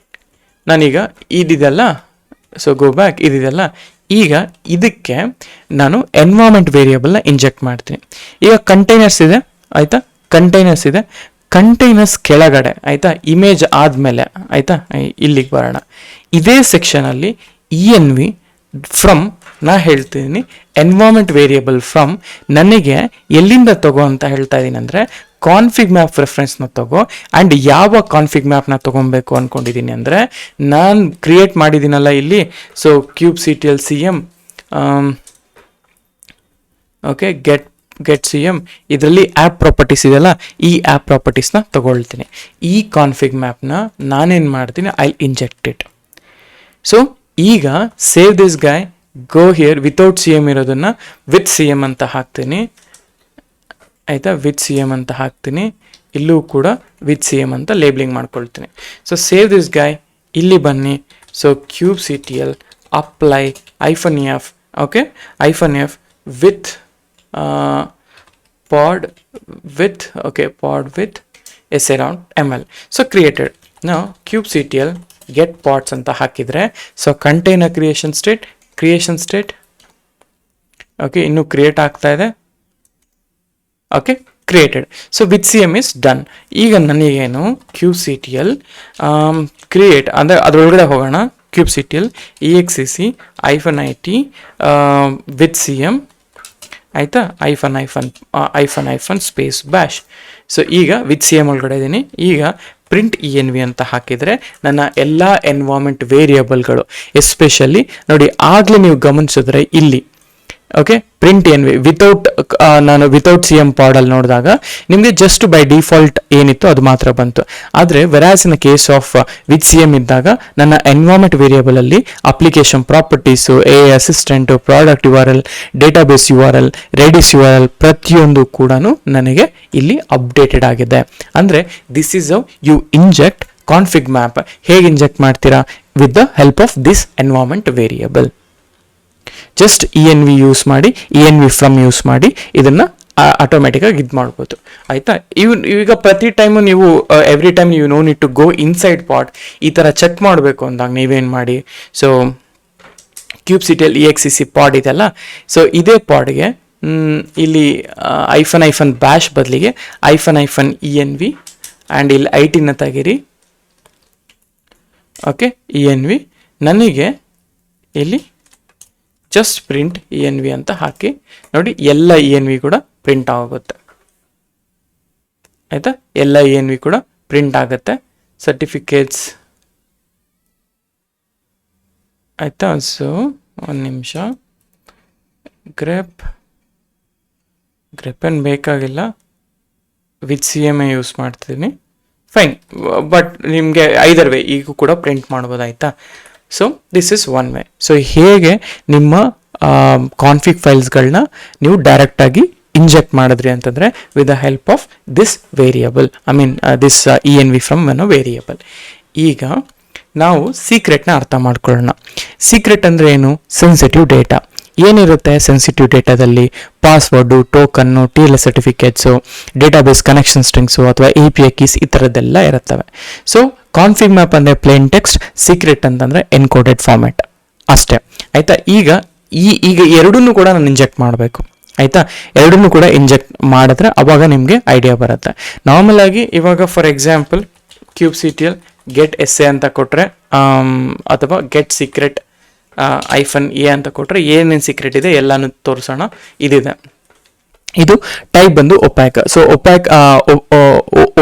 [SPEAKER 1] ನಾನೀಗ ಇದಿದೆಲ್ಲ, ಸೊ ಗೋ ಬ್ಯಾಕ್, ಇದಿದೆಲ್ಲ. ಈಗ ಇದಕ್ಕೆ ನಾನು ಎನ್ವೈರ್ಮೆಂಟ್ ವೇರಿಯೇಬಲ್ನ ಇಂಜೆಕ್ಟ್ ಮಾಡ್ತೀನಿ. ಈಗ ಕಂಟೈನರ್ಸ್ ಇದೆ, ಆಯಿತಾ, ಕಂಟೈನರ್ಸ್ ಕೆಳಗಡೆ, ಆಯಿತಾ, ಇಮೇಜ್ ಆದಮೇಲೆ, ಆಯಿತಾ, ಇಲ್ಲಿಗೆ ಬರೋಣ. ಇದೇ ಸೆಕ್ಷನಲ್ಲಿ env ಫ್ರಮ್ ನಾ ಹೇಳ್ತೀನಿ, ಎನ್ವೈರ್ಮೆಂಟ್ ವೇರಿಯೇಬಲ್ ಫ್ರಮ್ ನನಗೆ ಎಲ್ಲಿಂದ ತಗೋ ಅಂತ ಹೇಳ್ತಾ ಇದ್ದೀನಿ ಅಂದರೆ ಕಾನ್ಫಿಗ್ ಮ್ಯಾಪ್ ರೆಫರೆನ್ಸ್ನ ತಗೋ. ಆ್ಯಂಡ್ ಯಾವ ಕಾನ್ಫಿಗ್ ಮ್ಯಾಪ್ನ ತೊಗೊಬೇಕು ಅಂದ್ಕೊಂಡಿದ್ದೀನಿ ಅಂದರೆ ನಾನು ಕ್ರಿಯೇಟ್ ಮಾಡಿದ್ದೀನಲ್ಲ ಇಲ್ಲಿ, so kubectl cm, okay, get cm, ಇದರಲ್ಲಿ ಆ್ಯಪ್ ಪ್ರಾಪರ್ಟೀಸ್ ಇದೆಯಲ್ಲ, ಈ ಆ್ಯಪ್ ಪ್ರಾಪರ್ಟೀಸ್ನ ತಗೊಳ್ತೀನಿ. ಈ ಕಾನ್ಫಿಗ್ ಮ್ಯಾಪ್ನ ನಾನೇನು ಮಾಡ್ತೀನಿ, ಐ ಇಂಜೆಕ್ಟ್ ಇಟ್. ಸೊ ಈಗ save this guy, go here, without cm ಇರೋದನ್ನು ವಿತ್ cm ಅಂತ ಹಾಕ್ತೀನಿ, ಆಯಿತಾ, ವಿತ್ cm ಅಂತ ಹಾಕ್ತೀನಿ. ಇಲ್ಲೂ ಕೂಡ ವಿತ್ cm ಅಂತ ಲೇಬ್ಲಿಂಗ್ ಮಾಡ್ಕೊಳ್ತೀನಿ. ಸೊ ಸೇವ್ ದಿಸ್ ಗಾಯ್, ಇಲ್ಲಿ ಬನ್ನಿ. So kubectl apply -f, okay, -f with pod with essay round ml. So created. Now kubectl get pods ಅಂತ ಹಾಕಿದ್ರೆ, so container creation state okay, ಇನ್ನು ಕ್ರಿಯೇಟ್ ಆಗ್ತಾ ಇದೆ. Okay, created. So with C M is done. ಈಗ ನನಗೇನು kubectl create ಅಂದರೆ ಅದರೊಳಗಡೆ ಹೋಗೋಣ. kubectl exec -it with C M ಆಯಿತಾ, -, ಸ್ಪೇಸ್ ಬ್ಯಾಶ್. ಸೊ ಈಗ ವಿತ್ ಸಿ ಎಮ್ ಒಳಗಡೆ ಇದ್ದೀನಿ. ಈಗ ಪ್ರಿಂಟ್ env ಅಂತ ಹಾಕಿದರೆ ನನ್ನ ಎಲ್ಲ ಎನ್ವಾರ್ಮೆಂಟ್ ವೇರಿಯಬಲ್ಗಳು, ಎಸ್ಪೆಷಲಿ ನೋಡಿ ಆಗಲೇ ನೀವು ಗಮನಿಸಿದ್ರೆ ಇಲ್ಲಿ okay print env without C M ಪಾಡಲ್ಲಿ ನೋಡಿದಾಗ ನಿಮಗೆ ಜಸ್ಟ್ ಬೈ ಡಿಫಾಲ್ಟ್ ಏನಿತ್ತು ಅದು ಮಾತ್ರ ಬಂತು. ಆದರೆ whereas in case of with C M ಇದ್ದಾಗ ನನ್ನ ಎನ್ವಾರ್ಮೆಂಟ್ ವೇರಿಯಬಲ್ ಅಲ್ಲಿ application properties, assistant, product URL, database URL, Redis URL ಪ್ರತಿಯೊಂದು ಕೂಡ ನನಗೆ ಇಲ್ಲಿ ಅಪ್ಡೇಟೆಡ್ ಆಗಿದೆ. ಅಂದರೆ this is how you inject config map. ಹೇಗೆ ಇಂಜೆಕ್ಟ್ ಮಾಡ್ತೀರಾ? With the help of this environment variable. Just env use ಮಾಡಿ, env ಫ್ರಮ್ ಯೂಸ್ ಮಾಡಿ ಇದನ್ನು ಆಟೋಮೆಟಿಕ್ ಆಗಿ ಇದು ಮಾಡ್ಬೋದು. ಆಯಿತಾ? ಈಗ ಪ್ರತಿ ಟೈಮು ನೀವು ಎವ್ರಿ ಟೈಮ್ ನೀವು no need to go inside pod ಈ ಥರ ಚೆಕ್ ಮಾಡಬೇಕು ಅಂದಾಗ ನೀವೇನು ಮಾಡಿ, ಸೊ kubectl exec ಪಾಡ್ ಇದೆಲ್ಲ, ಸೊ ಇದೇ ಪಾಡ್ಗೆ ಇಲ್ಲಿ -bash ಬದಲಿಗೆ -env ಆ್ಯಂಡ್ ಇಲ್ಲಿ IT ತೆಗೀರಿ. ಓಕೆ, env ನನಗೆ ಇಲ್ಲಿ ಜಸ್ಟ್ ಪ್ರಿಂಟ್ env ಅಂತ ಹಾಕಿ ನೋಡಿ, ಎಲ್ಲ env ಕೂಡ ಪ್ರಿಂಟ್ ಆಗುತ್ತೆ. ಆಯಿತಾ? ಎಲ್ಲ env ಕೂಡ ಪ್ರಿಂಟ್ ಆಗುತ್ತೆ. ಸರ್ಟಿಫಿಕೇಟ್ಸ್ ಆಯಿತಾ? ಸೊ ಒಂದು ನಿಮಿಷ, ಗ್ರೆಪ್ ಏನು ಬೇಕಾಗಿಲ್ಲ, ವಿತ್ ಸಿ ಎಮ್ ಯೂಸ್ ಮಾಡ್ತೀನಿ. ಫೈನ್, ಬಟ್ ನಿಮಗೆ ಐದರ್ ವೇ ಈಗ ಕೂಡ ಪ್ರಿಂಟ್ ಮಾಡ್ಬೋದು. ಆಯಿತಾ? So this is one way. So ಹೇಗೆ ನಿಮ್ಮ ಕಾನ್ಫಿಗ್ ಫೈಲ್ಸ್ಗಳನ್ನ ನೀವು ಡೈರೆಕ್ಟಾಗಿ ಇಂಜೆಕ್ಟ್ ಮಾಡಿದ್ರಿ ಅಂತಂದರೆ with the help of this variable, this env from one variable. ಈಗ ನಾವು ಸೀಕ್ರೆಟ್ನ ಅರ್ಥ ಮಾಡ್ಕೊಳ್ಳೋಣ. ಸೀಕ್ರೆಟ್ ಅಂದರೆ ಏನು? Sensitive data. ಏನಿರುತ್ತೆ ಸೆನ್ಸಿಟಿವ್ ಡೇಟಾದಲ್ಲಿ? Password, token, TLS certificates, database connection strings ಅಥವಾ API ಕೀಸ್ ಈ ಥರದ್ದೆಲ್ಲ ಇರುತ್ತವೆ. ಸೊ ಕಾನ್ಫಿಗ್ ಮ್ಯಾಪ್ ಅಂದರೆ ಪ್ಲೇನ್ ಟೆಕ್ಸ್ಟ್, ಸೀಕ್ರೆಟ್ ಅಂತಂದರೆ ಎನ್ಕೋಡೆಡ್ ಫಾರ್ಮ್ಯಾಟ್ ಅಷ್ಟೇ. ಆಯಿತಾ? ಈಗ ಎರಡನ್ನೂ ಕೂಡ ನಾನು ಇಂಜೆಕ್ಟ್ ಮಾಡಬೇಕು. ಆಯಿತಾ? ಎರಡನ್ನೂ ಕೂಡ ಇಂಜೆಕ್ಟ್ ಮಾಡಿದ್ರೆ ಅವಾಗ ನಿಮಗೆ ಐಡಿಯಾ ಬರುತ್ತೆ. ನಾರ್ಮಲ್ ಆಗಿ ಇವಾಗ for example kubectl get essay ಅಂತ ಕೊಟ್ಟರೆ ಅಥವಾ ಗೆಟ್ ಸೀಕ್ರೆಟ್ -a ಅಂತ ಕೊಟ್ಟರೆ ಏನೇನು ಸೀಕ್ರೆಟ್ ಇದೆ ಎಲ್ಲಾನು ತೋರಿಸೋಣ. ಇದಿದೆ, ಇದು ಟೈಪ್ ಬಂದು ಒಪ್ಯಾಕ್. ಸೊ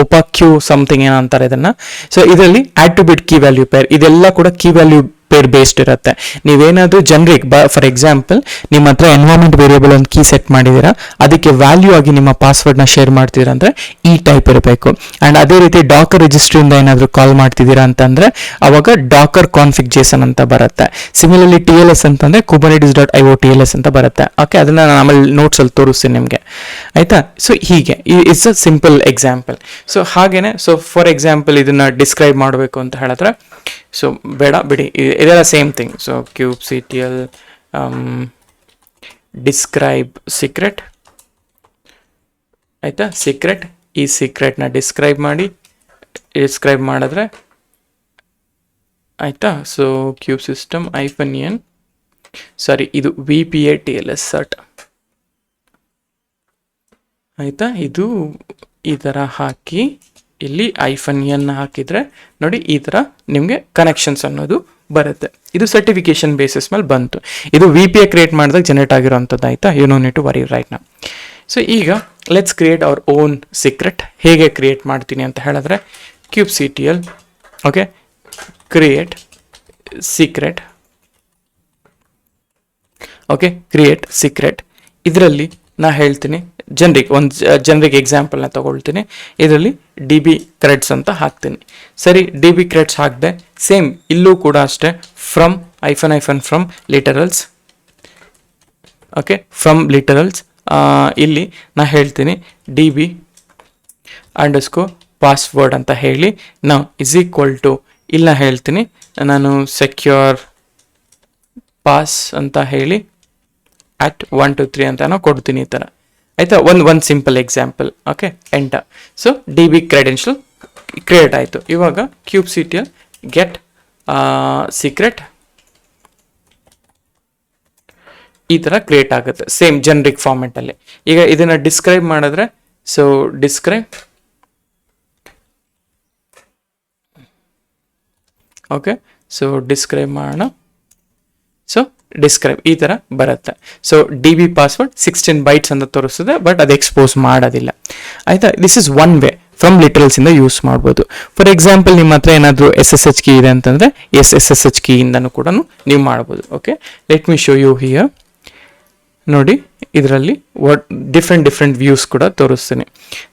[SPEAKER 1] ಒಪಾಕ್ಯೂ ಸಮಥಿಂಗ್ ಏನಂತಾರೆ ಇದನ್ನು. ಸೊ ಇದರಲ್ಲಿ ಆಟ್ರಿಬ್ಯೂಟ್ ಕೀ ವ್ಯಾಲ್ಯೂ ಪೇರ್ ಇದೆಲ್ಲ ಕೂಡ ಕೀ ವ್ಯಾಲ್ಯೂ ಪೇರ್ ಬೇಸ್ಡ್ ಇರುತ್ತೆ. ನೀವೇನಾದರೂ ಜನರಿಕ್ ಫಾರ್ ಎಕ್ಸಾಂಪಲ್ ನಿಮ್ಮ ಹತ್ರ ಎನ್ವೈರನ್ಮೆಂಟ್ ವೇರಿಯಬಲ್ ಒಂದು ಕೀ ಸೆಟ್ ಮಾಡಿದ್ದೀರಾ, ಅದಕ್ಕೆ ವ್ಯಾಲ್ಯೂ ಆಗಿ ನಿಮ್ಮ ಪಾಸ್ವರ್ಡ್ನ ಶೇರ್ ಮಾಡ್ತೀರಾ ಅಂದರೆ ಈ ಟೈಪ್ ಇರಬೇಕು. ಆ್ಯಂಡ್ ಅದೇ ರೀತಿ ಡಾಕರ್ ರಿಜಿಸ್ಟ್ರಿಯಿಂದ ಏನಾದರೂ ಕಾಲ್ ಮಾಡ್ತಿದ್ದೀರಾ ಅಂತಂದರೆ ಅವಾಗ ಡಾಕರ್ ಕಾನ್ಫಿಗ್ ಜೇಸನ್ ಅಂತ ಬರುತ್ತೆ. ಸಿಮಿಲರ್ಲಿ TLS ಅಂತಂದರೆ kubernetes.io TLS ಅಂತ ಬರುತ್ತೆ. ಓಕೆ, ಅದನ್ನು ನಾನು ಆಮೇಲೆ ನೋಟ್ಸಲ್ಲಿ ತೋರಿಸ್ತೀನಿ ನಿಮಗೆ. ಆಯಿತಾ? ಸೊ ಹೀಗೆ it's a simple example. So ಹಾಗೇನೆ, ಸೊ ಫಾರ್ ಎಕ್ಸಾಂಪಲ್ ಇದನ್ನು ಡಿಸ್ಕ್ರೈಬ್ ಮಾಡಬೇಕು ಅಂತ ಹೇಳಿದ್ರೆ, ಸೊ ಬೇಡ ಬಿಡಿ, ಇದೆಲ್ಲ same thing. So kubectl describe secret. ಆಯಿತಾ? ಸೀಕ್ರೆಟ್, ಈ ಸೀಕ್ರೆಟ್ನ ಡಿಸ್ಕ್ರೈಬ್ ಮಾಡಿದ್ರೆ ಆಯಿತಾ? ಸೊ ಕ್ಯೂಬ್ ಸಿಸ್ಟಮ್ -n ಸಾರಿ ಇದು VPA TLS ಸರ್ಟ್. ಆಯಿತಾ? ಇದು ಈ ಥರ ಹಾಕಿ ಇಲ್ಲಿ -n ಹಾಕಿದರೆ ನೋಡಿ ಈ ಥರ ನಿಮಗೆ ಕನೆಕ್ಷನ್ಸ್ ಅನ್ನೋದು ಬರುತ್ತೆ. ಇದು ಸರ್ಟಿಫಿಕೇಶನ್ ಬೇಸಿಸ್ ಮೇಲೆ ಬಂತು. ಇದು VPA ಕ್ರಿಯೇಟ್ ಮಾಡಿದಾಗ ಜನರೇಟ್ ಆಗಿರೋವಂಥದ್ದು. ಆಯಿತಾ? You no need to worry right now. So ಈಗ let's create our own secret. ಹೇಗೆ ಕ್ರಿಯೇಟ್ ಮಾಡ್ತೀನಿ ಅಂತ ಹೇಳಿದ್ರೆ kubectl okay create secret. Okay, create secret. ಇದರಲ್ಲಿ ನಾ ಹೇಳ್ತೀನಿ ಜನರಿಕ್ ಎಕ್ಸಾಂಪಲ್ನ ತಗೊಳ್ತೀನಿ. ಇದರಲ್ಲಿ DB ಕ್ರೆಡ್ಸ್ ಅಂತ ಹಾಕ್ತೀನಿ. ಸರಿ, DB ಕ್ರೆಡ್ಸ್ ಹಾಕಿದೆ. ಸೇಮ್ ಇಲ್ಲೂ ಕೂಡ ಅಷ್ಟೇ, ಫ್ರಮ್ ಫ್ರಮ್ ಲಿಟರಲ್ಸ್. ಓಕೆ, ಫ್ರಮ್ ಲಿಟರಲ್ಸ್ ಇಲ್ಲಿ ನಾ ಹೇಳ್ತೀನಿ DB _ಪಾಸ್ವರ್ಡ್ ಅಂತ ಹೇಳಿ ನಾವು = ಇಲ್ಲ ಹೇಳ್ತೀನಿ ನಾನು ಸೆಕ್ಯೂರ್ ಪಾಸ್ ಅಂತ ಹೇಳಿ @ 1 2 3 ಅಂತ ಕೊಡ್ತೀನಿ ಈ ಥರ. ಆಯಿತಾ. ಒಂದು simple example. Okay, enter. So D B credential create ಆಯಿತು. ಇವಾಗ kubectl ಗೆಟ್ ಸೀಕ್ರೆಟ್ ಈ ಥರ ಕ್ರಿಯೇಟ್ ಆಗುತ್ತೆ ಸೇಮ್ ಜನರಿಕ್ ಫಾರ್ಮೆಟಲ್ಲಿ. ಈಗ ಇದನ್ನು ಡಿಸ್ಕ್ರೈಬ್ ಮಾಡಿದ್ರೆ, so describe, okay, so describe ಮಾಡೋಣ. ಸೊ ಡಿಸ್ಕ್ರೈಬ್ ಈ ಥರ ಬರುತ್ತೆ. So D B password 16 bytes ಅಂತ ತೋರಿಸ್ತದೆ, ಬಟ್ ಅದು ಎಕ್ಸ್ಪೋಸ್ ಮಾಡೋದಿಲ್ಲ. ಆಯಿತಾ. This is one way from ಲಿಟ್ರಲ್ಸಿಂದ ಯೂಸ್ ಮಾಡ್ಬೋದು. ಫಾರ್ ಎಕ್ಸಾಂಪಲ್ ನಿಮ್ಮ ಹತ್ರ ಏನಾದರೂ SSH ಕೀ ಇದೆ ಅಂತಂದರೆ SSH ಕೀಯಿಂದನೂ ಕೂಡ ನೀವು ಮಾಡ್ಬೋದು. Okay, let me show you here. ನೋಡಿ, ಇದರಲ್ಲಿ ಡಿಫ್ರೆಂಟ್ ವ್ಯೂಸ್ ಕೂಡ ತೋರಿಸ್ತೀನಿ.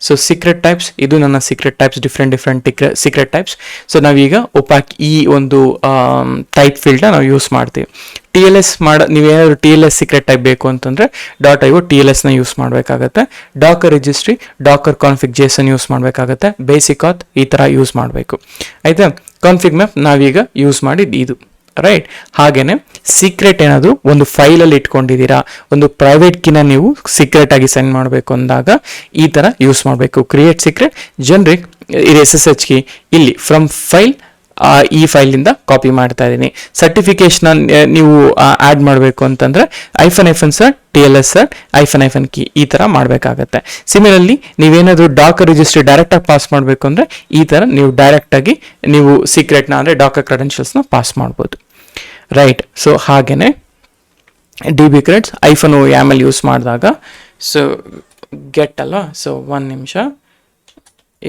[SPEAKER 1] ಸೊ ಸೀಕ್ರೆಟ್ ಟೈಪ್ಸ್, ಇದು ನನ್ನ secret types, different secret types. So ನಾವೀಗ ಒಪಾಕ್ ಈ ಒಂದು ಟೈಪ್ ಫೀಲ್ಡ್ನ ನಾವು ಯೂಸ್ ಮಾಡ್ತೀವಿ. TLS ನೀವೇನಾದ್ರು TLS ಸೀಕ್ರೆಟ್ ಟೈಪ್ ಬೇಕು ಅಂತಂದರೆ .io TLSನ ಯೂಸ್ ಮಾಡಬೇಕಾಗತ್ತೆ. Dakar registry, Dakar config JSON use ಮಾಡಬೇಕಾಗತ್ತೆ. ಬೇಸಿಕ್ ಆತ್ ಈ ಥರ ಯೂಸ್ ಮಾಡಬೇಕು. ಆಯಿತಾ. ಕಾನ್ಫಿಗ್ ಮ್ಯಾಪ್ ನಾವೀಗ ಯೂಸ್ ಮಾಡಿದ್ದು ಇದು, ರೈಟ್. ಹಾಗೇನೆ ಸೀಕ್ರೆಟ್ ಏನಾದರೂ ಒಂದು ಫೈಲಲ್ಲಿ ಇಟ್ಕೊಂಡಿದ್ದೀರಾ, ಒಂದು ಪ್ರೈವೇಟ್ ಕೀನ ನೀವು ಸೀಕ್ರೆಟ್ ಆಗಿ ಸೆಂಡ್ ಮಾಡಬೇಕು ಅಂದಾಗ ಈ ಥರ ಯೂಸ್ ಮಾಡಬೇಕು. ಕ್ರಿಯೇಟ್ ಸೀಕ್ರೆಟ್ ಜನರಿಕ್, ಇದು SSH ಕೀ, ಇಲ್ಲಿ ಫ್ರಮ್ ಫೈಲ್ ಈ ಫೈಲಿಂದ ಕಾಪಿ ಮಾಡ್ತಾ ಇದ್ದೀನಿ. ಸರ್ಟಿಫಿಕೇಶನ್ ನೀವು ಆ್ಯಡ್ ಮಾಡಬೇಕು ಅಂತಂದರೆ -sir TLS sir -, ಕೀ ಈ ಥರ ಮಾಡಬೇಕಾಗತ್ತೆ. ಸಿಮಿಲರ್ಲಿ ನೀವೇನಾದರೂ ಡಾಕರ್ ರಿಜಿಸ್ಟ್ರಿ ಡೈರೆಕ್ಟಾಗಿ ಪಾಸ್ ಮಾಡಬೇಕು ಅಂದರೆ ಈ ಥರ ನೀವು ಡೈರೆಕ್ಟಾಗಿ ನೀವು ಸೀಕ್ರೆಟ್ನ ಅಂದರೆ ಡಾಕರ್ ಕ್ರೆಡೆನ್ಷಿಯಲ್ಸ್ನ ಪಾಸ್ ಮಾಡ್ಬೋದು, ರೈಟ್. ಸೊ ಹಾಗೆಯೇ ಡಿ ಬಿ ಕ್ರೆಡ್ಸ್ -o ಯೂಸ್ ಮಾಡಿದಾಗ, ಸೊ ಗೆಟ್ ಅಲ್ವಾ. ಸೊ ಒಂದು ನಿಮಿಷ,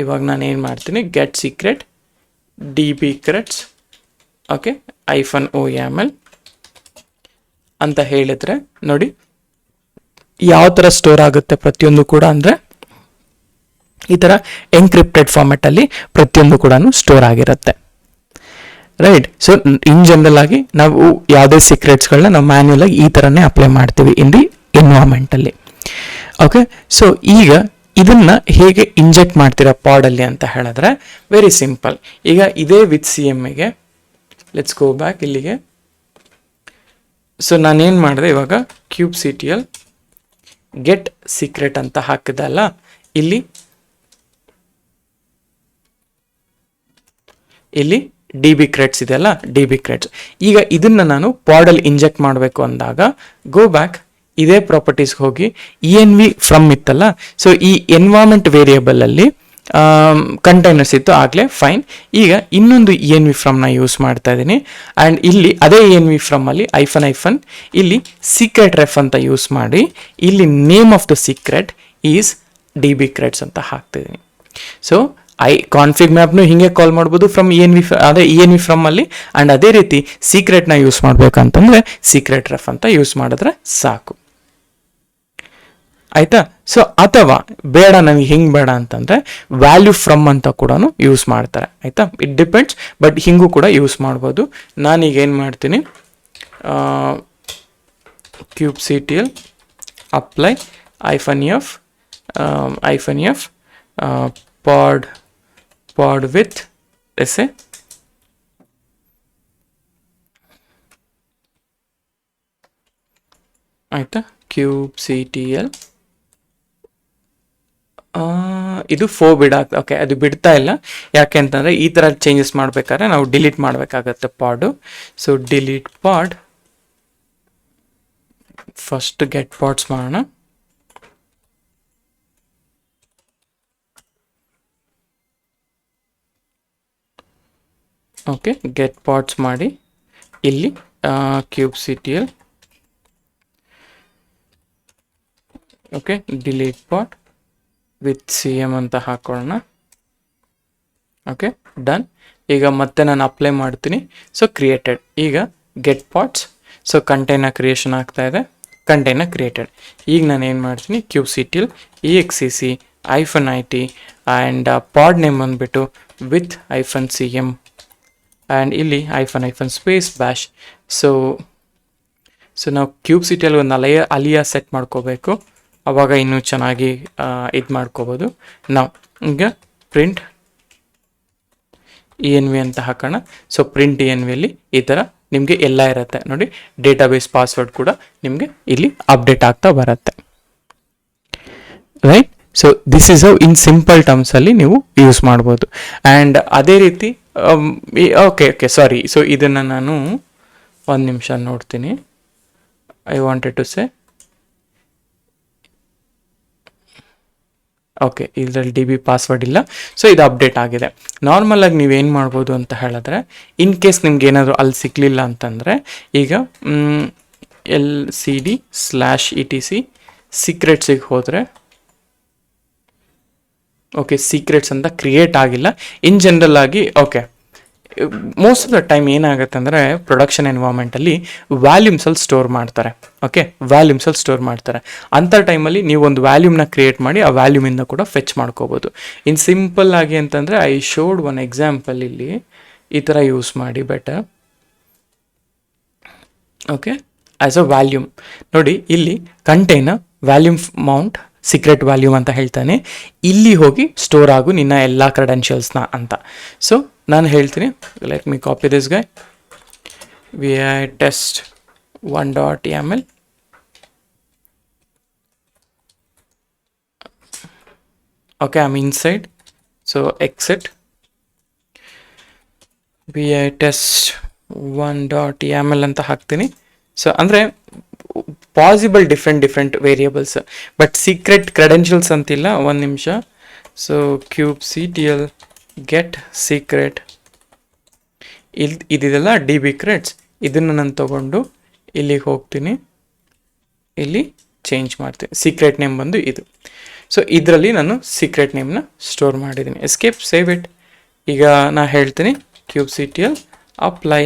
[SPEAKER 1] ಇವಾಗ ನಾನು ಏನು ಮಾಡ್ತೀನಿ, get secret DB creds, okay, -o ಅಂತ ಹೇಳಿದ್ರೆ ನೋಡಿ ಯಾವ ಥರ ಸ್ಟೋರ್ ಆಗುತ್ತೆ ಪ್ರತಿಯೊಂದು ಕೂಡ ಅಂದರೆ ಈ ಥರ ಎನ್ಕ್ರಿಪ್ಟೆಡ್ ಫಾರ್ಮೆಟಲ್ಲಿ ಪ್ರತಿಯೊಂದು ಕೂಡ ಸ್ಟೋರ್ ಆಗಿರುತ್ತೆ, ರೈಟ್. ಸೊ ಇನ್ ಜನರಲ್ ಆಗಿ ನಾವು ಯಾವುದೇ ಸೀಕ್ರೆಟ್ಸ್ಗಳನ್ನ ನಾವು ಮ್ಯಾನ್ಯಲ್ ಆಗಿ ಈ ಥರನೇ ಅಪ್ಲೈ ಮಾಡ್ತೀವಿ in the environmentally. Okay, so ಈಗ ಇದನ್ನ ಹೇಗೆ ಇಂಜೆಕ್ಟ್ ಮಾಡ್ತೀರಾ ಪಾಡಲ್ಲಿ ಅಂತ ಹೇಳಿದ್ರೆ ವೆರಿ ಸಿಂಪಲ್. ಈಗ ಇದೇ ವಿತ್ CMಗೆ ಲೆಟ್ಸ್ ಗೋ ಬ್ಯಾಕ್ ಇಲ್ಲಿಗೆ. ಸೊ ನಾನೇನು ಮಾಡಿದೆ, ಇವಾಗ kubectl ಗೆಟ್ ಸೀಕ್ರೆಟ್ ಅಂತ ಹಾಕಿದಲ್ಲ, ಇಲ್ಲಿ DB creds ಇದೆಯಲ್ಲ, DB creds. ಈಗ ಇದನ್ನ ನಾನು ಪಾಡಲ್ಲಿ ಇಂಜೆಕ್ಟ್ ಮಾಡಬೇಕು ಅಂದಾಗ ಗೋ ಬ್ಯಾಕ್, ಇದೇ ಪ್ರಾಪರ್ಟೀಸ್ಗೆ ಹೋಗಿ ENV ಫ್ರಮ್ ಇತ್ತಲ್ಲ, ಸೊ ಈ ಎನ್ವೈರ್ಮೆಂಟ್ ವೇರಿಯೇಬಲ್ ಅಲ್ಲಿ ಕಂಟೈನರ್ಸ್ ಇತ್ತು ಆಗಲೇ, ಫೈನ್. ಈಗ ಇನ್ನೊಂದು ENV ಫ್ರಮ್ನ ಯೂಸ್ ಮಾಡ್ತಾ ಇದ್ದೀನಿ. ಆ್ಯಂಡ್ ಇಲ್ಲಿ ಅದೇ ENV ಫ್ರಮ್ ಅಲ್ಲಿ -, ಇಲ್ಲಿ ಸೀಕ್ರೆಟ್ ರೆಫ್ ಅಂತ ಯೂಸ್ ಮಾಡಿ ಇಲ್ಲಿ name of the secret is DB creds ಅಂತ ಹಾಕ್ತಿದ್ದೀನಿ. ಸೊ ಕಾನ್ಫಿಗ್ ಮ್ಯಾಪ್ನು ಹಿಂಗೆ ಕಾಲ್ ಮಾಡ್ಬೋದು ಫ್ರಮ್ ENV ಫ್ರಮ್ ಅಲ್ಲಿ. ಆ್ಯಂಡ್ ಅದೇ ರೀತಿ ಸೀಕ್ರೆಟ್ನ ಯೂಸ್ ಮಾಡ್ಬೇಕಂತಂದ್ರೆ ಸೀಕ್ರೆಟ್ ರೆಫ್ ಅಂತ ಯೂಸ್ ಮಾಡಿದ್ರೆ ಸಾಕು, ಆಯ್ತಾ. ಸೊ ಅಥವಾ ಬೇಡ ನನಗೆ ಹಿಂಗೆ ಬೇಡ ಅಂತಂದರೆ ವ್ಯಾಲ್ಯೂ ಫ್ರಮ್ ಅಂತ ಕೂಡ ಯೂಸ್ ಮಾಡ್ತಾರೆ, ಆಯಿತಾ. ಇಟ್ ಡಿಪೆಂಡ್ಸ್, ಬಟ್ ಹಿಂಗೂ ಕೂಡ ಯೂಸ್ ಮಾಡ್ಬೋದು. ನಾನೀಗ ಏನು ಮಾಡ್ತೀನಿ, kubectl apply -f pod with ಎಸೆ, ಆಯಿತಾ. kubectl ಇದು 4 ಬಿಡಾಗ್ತದೆ. ಓಕೆ, ಅದು ಬಿಡ್ತಾ ಇಲ್ಲ, ಯಾಕೆ ಅಂತಂದರೆ ಈ ಥರ ಚೇಂಜಸ್ ಮಾಡಬೇಕಾದ್ರೆ ನಾವು ಡಿಲೀಟ್ ಮಾಡಬೇಕಾಗತ್ತೆ ಪಾಡು. ಸೊ ಡಿಲೀಟ್ ಪಾಡ್, ಫಸ್ಟ್ ಗೆಟ್ ಪಾಡ್ಸ್ ಮಾಡೋಣ. ಓಕೆ, ಗೆಟ್ ಪಾಡ್ಸ್ ಮಾಡಿ ಇಲ್ಲಿ kubectl okay delete pod with CM ಅಂತ ಹಾಕೊಳ್ಳೋಣ. Okay, done. ಈಗ ಮತ್ತೆ ನಾನು ಅಪ್ಲೈ ಮಾಡ್ತೀನಿ. ಸೊ ಕ್ರಿಯೇಟೆಡ್, ಈಗ get pods, so container creation ಆಗ್ತಾ ಇದೆ, ಕಂಟೈನರ್ ಕ್ರಿಯೇಟೆಡ್. ಈಗ ನಾನು ಏನು ಮಾಡ್ತೀನಿ, kubectl exec -it and pod name ಬಂದುಬಿಟ್ಟು ವಿತ್ -cm ಆ್ಯಂಡ್ ಇಲ್ಲಿ -ಸ್ಪೇಸ್ ಬ್ಯಾಶ್. ಸೊ ನಾವು kubectl ಒಂದು ಅಲಿಯಾ ಸೆಟ್ ಮಾಡ್ಕೋಬೇಕು, ಅವಾಗ ಇನ್ನೂ ಚೆನ್ನಾಗಿ ಇದು ಮಾಡ್ಕೋಬೋದು. ನಾವು ಈಗ ಪ್ರಿಂಟ್ ENV ಅಂತ ಹಾಕೋಣ. ಸೊ ಪ್ರಿಂಟ್ ENVಯಲ್ಲಿ ಈ ಥರ ನಿಮಗೆ ಎಲ್ಲ ಇರುತ್ತೆ ನೋಡಿ, ಡೇಟಾಬೇಸ್ ಪಾಸ್ವರ್ಡ್ ಕೂಡ ನಿಮಗೆ ಇಲ್ಲಿ ಅಪ್ಡೇಟ್ ಆಗ್ತಾ ಬರುತ್ತೆ. Right. So this is how in simple ಟರ್ಮ್ಸಲ್ಲಿ ನೀವು ಯೂಸ್ ಮಾಡ್ಬೋದು. ಆ್ಯಂಡ್ ಅದೇ ರೀತಿ ಓಕೆ ಸಾರಿ, ಸೊ ಇದನ್ನು ನಾನು ಒಂದು ನಿಮಿಷ ನೋಡ್ತೀನಿ. I wanted to say okay, ಇದರಲ್ಲಿ DB ಪಾಸ್ವರ್ಡ್ ಇಲ್ಲ, ಸೊ ಇದು ಅಪ್ಡೇಟ್ ಆಗಿದೆ. ನಾರ್ಮಲಾಗಿ ನೀವೇನು ಮಾಡ್ಬೋದು ಅಂತ ಹೇಳಿದ್ರೆ, ಇನ್ ಕೇಸ್ ನಿಮ್ಗೆ ಏನಾದರೂ ಅಲ್ಲಿ ಸಿಗಲಿಲ್ಲ ಅಂತಂದರೆ, ಈಗ LCD/etc ಸೀಕ್ರೆಟ್ಸಿಗೆ ಹೋದರೆ, ಓಕೆ ಸೀಕ್ರೆಟ್ಸ್ ಅಂತ ಕ್ರಿಯೇಟ್ ಆಗಿಲ್ಲ. ಇನ್ ಜನರಲ್ ಆಗಿ okay, most of the time ಏನಾಗುತ್ತೆ ಅಂದರೆ ಪ್ರೊಡಕ್ಷನ್ ಎನ್ವೈರ್ಮೆಂಟಲ್ಲಿ ವ್ಯಾಲ್ಯೂಮ್ಸಲ್ಲಿ ಸ್ಟೋರ್ ಮಾಡ್ತಾರೆ. ಓಕೆ, ವ್ಯಾಲ್ಯೂಮ್ಸಲ್ಲಿ ಸ್ಟೋರ್ ಮಾಡ್ತಾರೆ. ಅಂಥ ಟೈಮಲ್ಲಿ ನೀವು ಒಂದು ವ್ಯಾಲ್ಯೂಮ್ನ ಕ್ರಿಯೇಟ್ ಮಾಡಿ ಆ ವ್ಯಾಲ್ಯೂಮಿಂದ ಕೂಡ ಫೆಚ್ ಮಾಡ್ಕೋಬೋದು. ಇನ್ ಸಿಂಪಲ್ ಆಗಿ ಅಂತಂದರೆ ಐ ಶೋಡ್ ಒನ್ ಎಕ್ಸಾಂಪಲ್. ಇಲ್ಲಿ ಈ ಥರ ಯೂಸ್ ಮಾಡಿ better. Okay, as a volume ನೋಡಿ, ಇಲ್ಲಿ contain volume Mount secret volume ಅಂತ ಹೇಳ್ತಾನೆ. ಇಲ್ಲಿ ಹೋಗಿ ಸ್ಟೋರ್ ಆಗು ನಿನ್ನ ಎಲ್ಲ ಕ್ರೆಡೆನ್ಷಿಯಲ್ಸ್ನ ಅಂತ. ಸೊ ನಾನು ಹೇಳ್ತೀನಿ, let me copy this guy, vi test1.yaml. Okay, I am inside. So exit vi test1.yaml ಅಂತ ಹಾಕ್ತೀನಿ. ಸೊ ಅಂದರೆ possible different variables, but secret credentials ಅಂತಿಲ್ಲ. ಒಂದು ನಿಮಿಷ. ಸೊ kubectl ಗೆಟ್ ಸೀಕ್ರೆಟ್ ಇದೆಲ್ಲ DB ಕ್ರೆಡ್ಸ್. ಇದನ್ನು ನಾನು ತಗೊಂಡು ಇಲ್ಲಿಗೆ ಹೋಗ್ತೀನಿ, ಇಲ್ಲಿ ಚೇಂಜ್ ಮಾಡ್ತೀನಿ. ಸೀಕ್ರೆಟ್ ನೇಮ್ ಬಂದು ಇದು. ಸೊ ಇದರಲ್ಲಿ ನಾನು ಸೀಕ್ರೆಟ್ ನೇಮ್ನ ಸ್ಟೋರ್ ಮಾಡಿದ್ದೀನಿ. Escape, save it. ಈಗ ನಾ ಹೇಳ್ತೀನಿ kubectl apply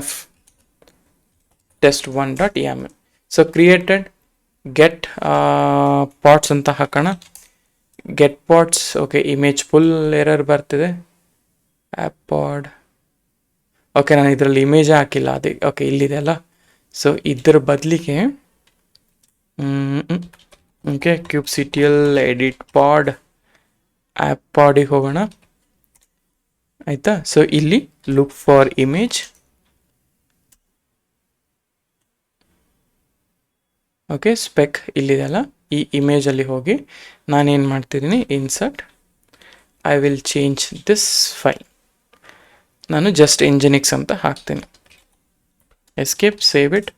[SPEAKER 1] -f test1.yaml. So created get pods ಅಂತ ಹಾಕೋಣ. Get pods. Okay, image pull error ಬರ್ತಿದೆ. App pod. ಓಕೆ, ನಾನು ಇದರಲ್ಲಿ ಇಮೇಜ್ ಹಾಕಿಲ್ಲ, ಅದೇ ಓಕೆ ಇಲ್ಲಿದೆ ಅಲ್ಲ. ಸೊ ಇದರ ಬದಲಿಗೆ ಓಕೆ kubectl ಎಡಿಟ್ ಪಾಡ್ ಆ್ಯಪ್ ಪಾಡಿಗೆ ಹೋಗೋಣ, ಆಯಿತಾ. ಸೊ ಇಲ್ಲಿ look for image. Okay, speck ಇಲ್ಲಿದೆ ಅಲ್ಲ, ಈ ಇಮೇಜಲ್ಲಿ ಹೋಗಿ ನಾನೇನು ಮಾಡ್ತಿದ್ದೀನಿ, insert, I will change this file. ನಾನು ಜಸ್ಟ್ ಎಂಜಿನಿಕ್ಸ್ ಅಂತ ಹಾಕ್ತೀನಿ. Escape, save it,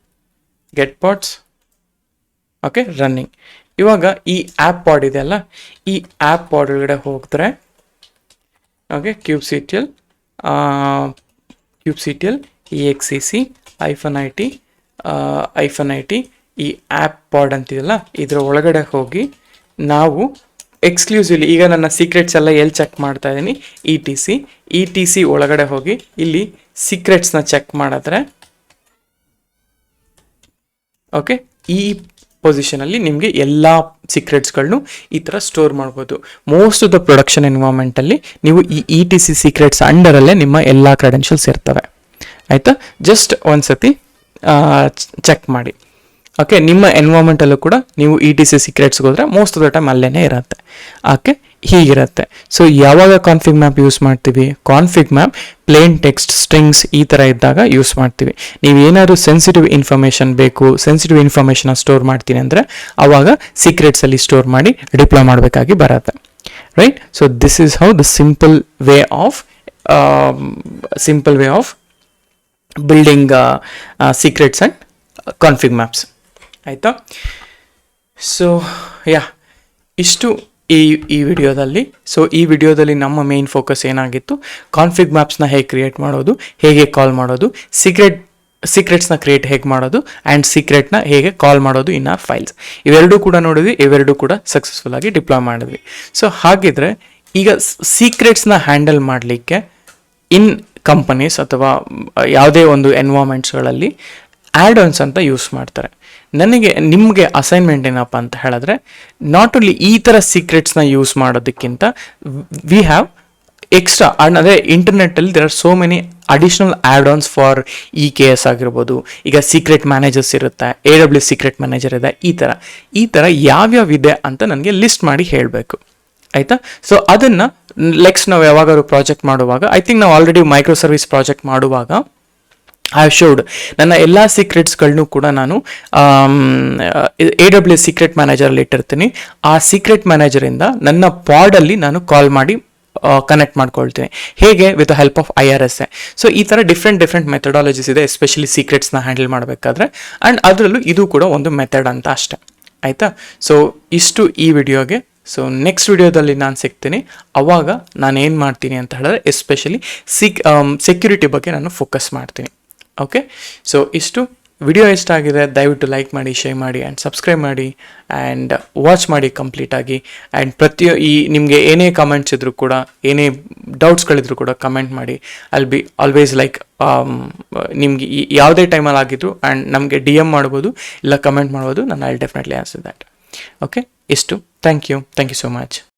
[SPEAKER 1] get pods. Okay, running. ಇವಾಗ ಈ ಆ್ಯಪ್ ಪಾಡ್ ಇದೆ ಅಲ್ಲ, ಈ ಆ್ಯಪ್ ಪಾಡ್ ಒಳಗಡೆ ಹೋಗಿದ್ರೆ ಓಕೆ kubectl exec-it ಈ ಆ್ಯಪ್ ಪಾಡ್ ಅಂತಿದೆಯಲ್ಲ, ಇದರ ಒಳಗಡೆ ಹೋಗಿ ನಾವು ಎಕ್ಸ್ಕ್ಲೂಸಿವ್ಲಿ ಈಗ ನನ್ನ ಸೀಕ್ರೆಟ್ಸ್ ಎಲ್ಲ ಎಲ್ಲಿ ಚೆಕ್ ಮಾಡ್ತಾ ಇದ್ದೀನಿ, ETC ಒಳಗಡೆ ಹೋಗಿ ಇಲ್ಲಿ ಸೀಕ್ರೆಟ್ಸ್ನ ಚೆಕ್ ಮಾಡಿದ್ರೆ ಓಕೆ, ಈ ಪೊಸಿಷನಲ್ಲಿ ನಿಮಗೆ ಎಲ್ಲ ಸೀಕ್ರೆಟ್ಸ್ಗಳನ್ನು ಈ ಥರ ಸ್ಟೋರ್ ಮಾಡ್ಬೋದು. Most of the production environmentally ನೀವು ಈ ETC ಸೀಕ್ರೆಟ್ಸ್ ಅಂಡರಲ್ಲೇ ನಿಮ್ಮ ಎಲ್ಲ ಕ್ರೆಡೆನ್ಷಿಯಲ್ಸ್ ಇರ್ತವೆ, ಆಯಿತಾ. ಜಸ್ಟ್ ಒಂದ್ಸತಿ ಚೆಕ್ ಮಾಡಿ. ಓಕೆ, ನಿಮ್ಮ ಎನ್ವೈರ್ಮೆಂಟಲ್ಲೂ ಕೂಡ ನೀವು ETC ಸೀಕ್ರೆಟ್ಸ್ಗೆ ಹೋದರೆ ಮೋಸ್ಟ್ ಆಫ್ ದ ಟೈಮ್ ಅಲ್ಲೇ ಇರುತ್ತೆ. ಓಕೆ, ಹೀಗಿರುತ್ತೆ. ಸೊ ಯಾವಾಗ ಕಾನ್ಫಿಗ್ ಮ್ಯಾಪ್ ಯೂಸ್ ಮಾಡ್ತೀವಿ, config map plain text, strings ಈ ಥರ ಇದ್ದಾಗ ಯೂಸ್ ಮಾಡ್ತೀವಿ. ನೀವು ಏನಾದರೂ ಸೆನ್ಸಿಟಿವ್ ಇನ್ಫಾರ್ಮೇಷನ್ ಬೇಕು, ಸೆನ್ಸಿಟಿವ್ ಇನ್ಫಾರ್ಮೇಷನ್ನ ಸ್ಟೋರ್ ಮಾಡ್ತೀನಿ ಅಂದರೆ ಆವಾಗ ಸೀಕ್ರೆಟ್ಸಲ್ಲಿ ಸ್ಟೋರ್ ಮಾಡಿ ಡಿಪ್ಲಾಯ್ ಮಾಡಬೇಕಾಗಿ ಬರುತ್ತೆ, right. So this is how the simple way of building secrets and config maps, ಆಯಿತಾ. ಸೊ ಇಷ್ಟು ಈ ವಿಡಿಯೋದಲ್ಲಿ. ಸೊ ಈ ವಿಡಿಯೋದಲ್ಲಿ ನಮ್ಮ ಮೇನ್ ಫೋಕಸ್ ಏನಾಗಿತ್ತು, ಕಾನ್ಫಿಗ್ ಮ್ಯಾಪ್ಸ್ನ ಹೇಗೆ ಕ್ರಿಯೇಟ್ ಮಾಡೋದು, ಹೇಗೆ ಕಾಲ್ ಮಾಡೋದು, ಸೀಕ್ರೆಟ್ಸ್ನ ಕ್ರಿಯೇಟ್ ಹೇಗೆ ಮಾಡೋದು, ಆ್ಯಂಡ್ ಸೀಕ್ರೆಟ್ನ ಹೇಗೆ ಕಾಲ್ ಮಾಡೋದು ಇನ್ ಆರ್ ಫೈಲ್ಸ್, ಇವೆರಡೂ ಕೂಡ ನೋಡಿದ್ವಿ. ಇವೆರಡೂ ಕೂಡ ಸಕ್ಸಸ್ಫುಲ್ ಆಗಿ ಡಿಪ್ಲಾಯ್ ಮಾಡಿದ್ವಿ. ಸೊ ಹಾಗಿದ್ರೆ ಈಗ ಸೀಕ್ರೆಟ್ಸ್ನ ಹ್ಯಾಂಡಲ್ ಮಾಡಲಿಕ್ಕೆ ಇನ್ ಕಂಪನೀಸ್ ಅಥವಾ ಯಾವುದೇ ಒಂದು ಎನ್ವೈರ್ಮೆಂಟ್ಸ್ಗಳಲ್ಲಿ ಆ್ಯಡ್ ಆನ್ಸ್ ಅಂತ ಯೂಸ್ ಮಾಡ್ತಾರೆ. ನಿಮಗೆ ಅಸೈನ್ಮೆಂಟ್ ಏನಪ್ಪ ಅಂತ ಹೇಳಿದ್ರೆ, ನಾಟ್ ಓನ್ಲಿ ಈ ಥರ ಸೀಕ್ರೆಟ್ಸ್ನ ಯೂಸ್ ಮಾಡೋದಕ್ಕಿಂತ ವಿ ಹ್ಯಾವ್ ಎಕ್ಸ್ಟ್ರಾ ಅಂದರೆ ಇಂಟರ್ನೆಟ್ಟಲ್ಲಿ there are so many additional add ons for EKS ಆಗಿರ್ಬೋದು. ಈಗ ಸೀಕ್ರೆಟ್ ಮ್ಯಾನೇಜರ್ಸ್ ಇರುತ್ತೆ, AWS ಸೀಕ್ರೆಟ್ ಮ್ಯಾನೇಜರ್ ಇದೆ, ಈ ಥರ ಯಾವ್ಯಾವ ಇದೆ ಅಂತ ನನಗೆ ಲಿಸ್ಟ್ ಮಾಡಿ ಹೇಳಬೇಕು, ಆಯಿತಾ. ಸೊ ಅದನ್ನು ನೆಕ್ಸ್ಟ್ ನಾವು ಯಾವಾಗಾದ್ರು ಪ್ರಾಜೆಕ್ಟ್ ಮಾಡುವಾಗ, ಐ ಥಿಂಕ್ ನಾವು ಆಲ್ರೆಡಿ ಮೈಕ್ರೋ ಸರ್ವಿಸ್ ಪ್ರಾಜೆಕ್ಟ್ ಮಾಡುವಾಗ ಐ ಶೋಡ್ ನನ್ನ ಎಲ್ಲ ಸೀಕ್ರೆಟ್ಸ್ಗಳನ್ನೂ ಕೂಡ ನಾನು AWS ಸೀಕ್ರೆಟ್ ಮ್ಯಾನೇಜರಲ್ಲಿ ಇಟ್ಟಿರ್ತೀನಿ. ಆ ಸೀಕ್ರೆಟ್ ಮ್ಯಾನೇಜರಿಂದ ನನ್ನ ಪಾಡಲ್ಲಿ ನಾನು ಕಾಲ್ ಮಾಡಿ ಕನೆಕ್ಟ್ ಮಾಡ್ಕೊಳ್ತೀನಿ. ಹೇಗೆ? With the help of IRSA. So ಈ ಥರ ಡಿಫ್ರೆಂಟ್ ಮೆಥಡಾಲಜೀಸ್ ಇದೆ, ಎಸ್ಪೆಷಲಿ ಸೀಕ್ರೆಟ್ಸ್ನ ಹ್ಯಾಂಡಲ್ ಮಾಡಬೇಕಾದ್ರೆ. ಆ್ಯಂಡ್ ಅದರಲ್ಲೂ ಇದು ಕೂಡ ಒಂದು ಮೆಥಡ್ ಅಂತ ಅಷ್ಟೆ, ಆಯಿತಾ? ಸೊ ಇಷ್ಟು ಈ ವಿಡಿಯೋಗೆ. ಸೊ ನೆಕ್ಸ್ಟ್ ವಿಡಿಯೋದಲ್ಲಿ ನಾನು ಸಿಗ್ತೀನಿ. ಅವಾಗ ನಾನು ಏನು ಮಾಡ್ತೀನಿ ಅಂತ ಹೇಳಿದ್ರೆ ಎಸ್ಪೆಷಲಿ ಸೆಕ್ಯೂರಿಟಿ ಬಗ್ಗೆ ನಾನು ಫೋಕಸ್ ಮಾಡ್ತೀನಿ. ಓಕೆ, ಸೊ ಇಷ್ಟು. ವಿಡಿಯೋ ಇಷ್ಟ ಆಗಿದೆ ದಯವಿಟ್ಟು ಲೈಕ್ ಮಾಡಿ, ಶೇರ್ ಮಾಡಿ ಆ್ಯಂಡ್ ಸಬ್ಸ್ಕ್ರೈಬ್ ಮಾಡಿ ಆ್ಯಂಡ್ ವಾಚ್ ಮಾಡಿ ಕಂಪ್ಲೀಟಾಗಿ. ಆ್ಯಂಡ್ ನಿಮಗೆ ಏನೇ ಕಮೆಂಟ್ಸ್ ಇದ್ದರೂ ಕೂಡ, ಏನೇ ಡೌಟ್ಸ್ಗಳಿದ್ರು ಕೂಡ ಕಮೆಂಟ್ ಮಾಡಿ. ಐಲ್ ಬಿ ಆಲ್ವೇಸ್ ಲೈಕ್ ನಿಮಗೆ ಯಾವುದೇ ಟೈಮಲ್ಲಿ ಆಗಿದ್ರು ಆ್ಯಂಡ್ ನಮಗೆ DM ಮಾಡ್ಬೋದು, ಇಲ್ಲ ಕಮೆಂಟ್ ಮಾಡ್ಬೋದು. ನಾನು I'll definitely answer that. Okay, ಇಷ್ಟು. Thank you so much.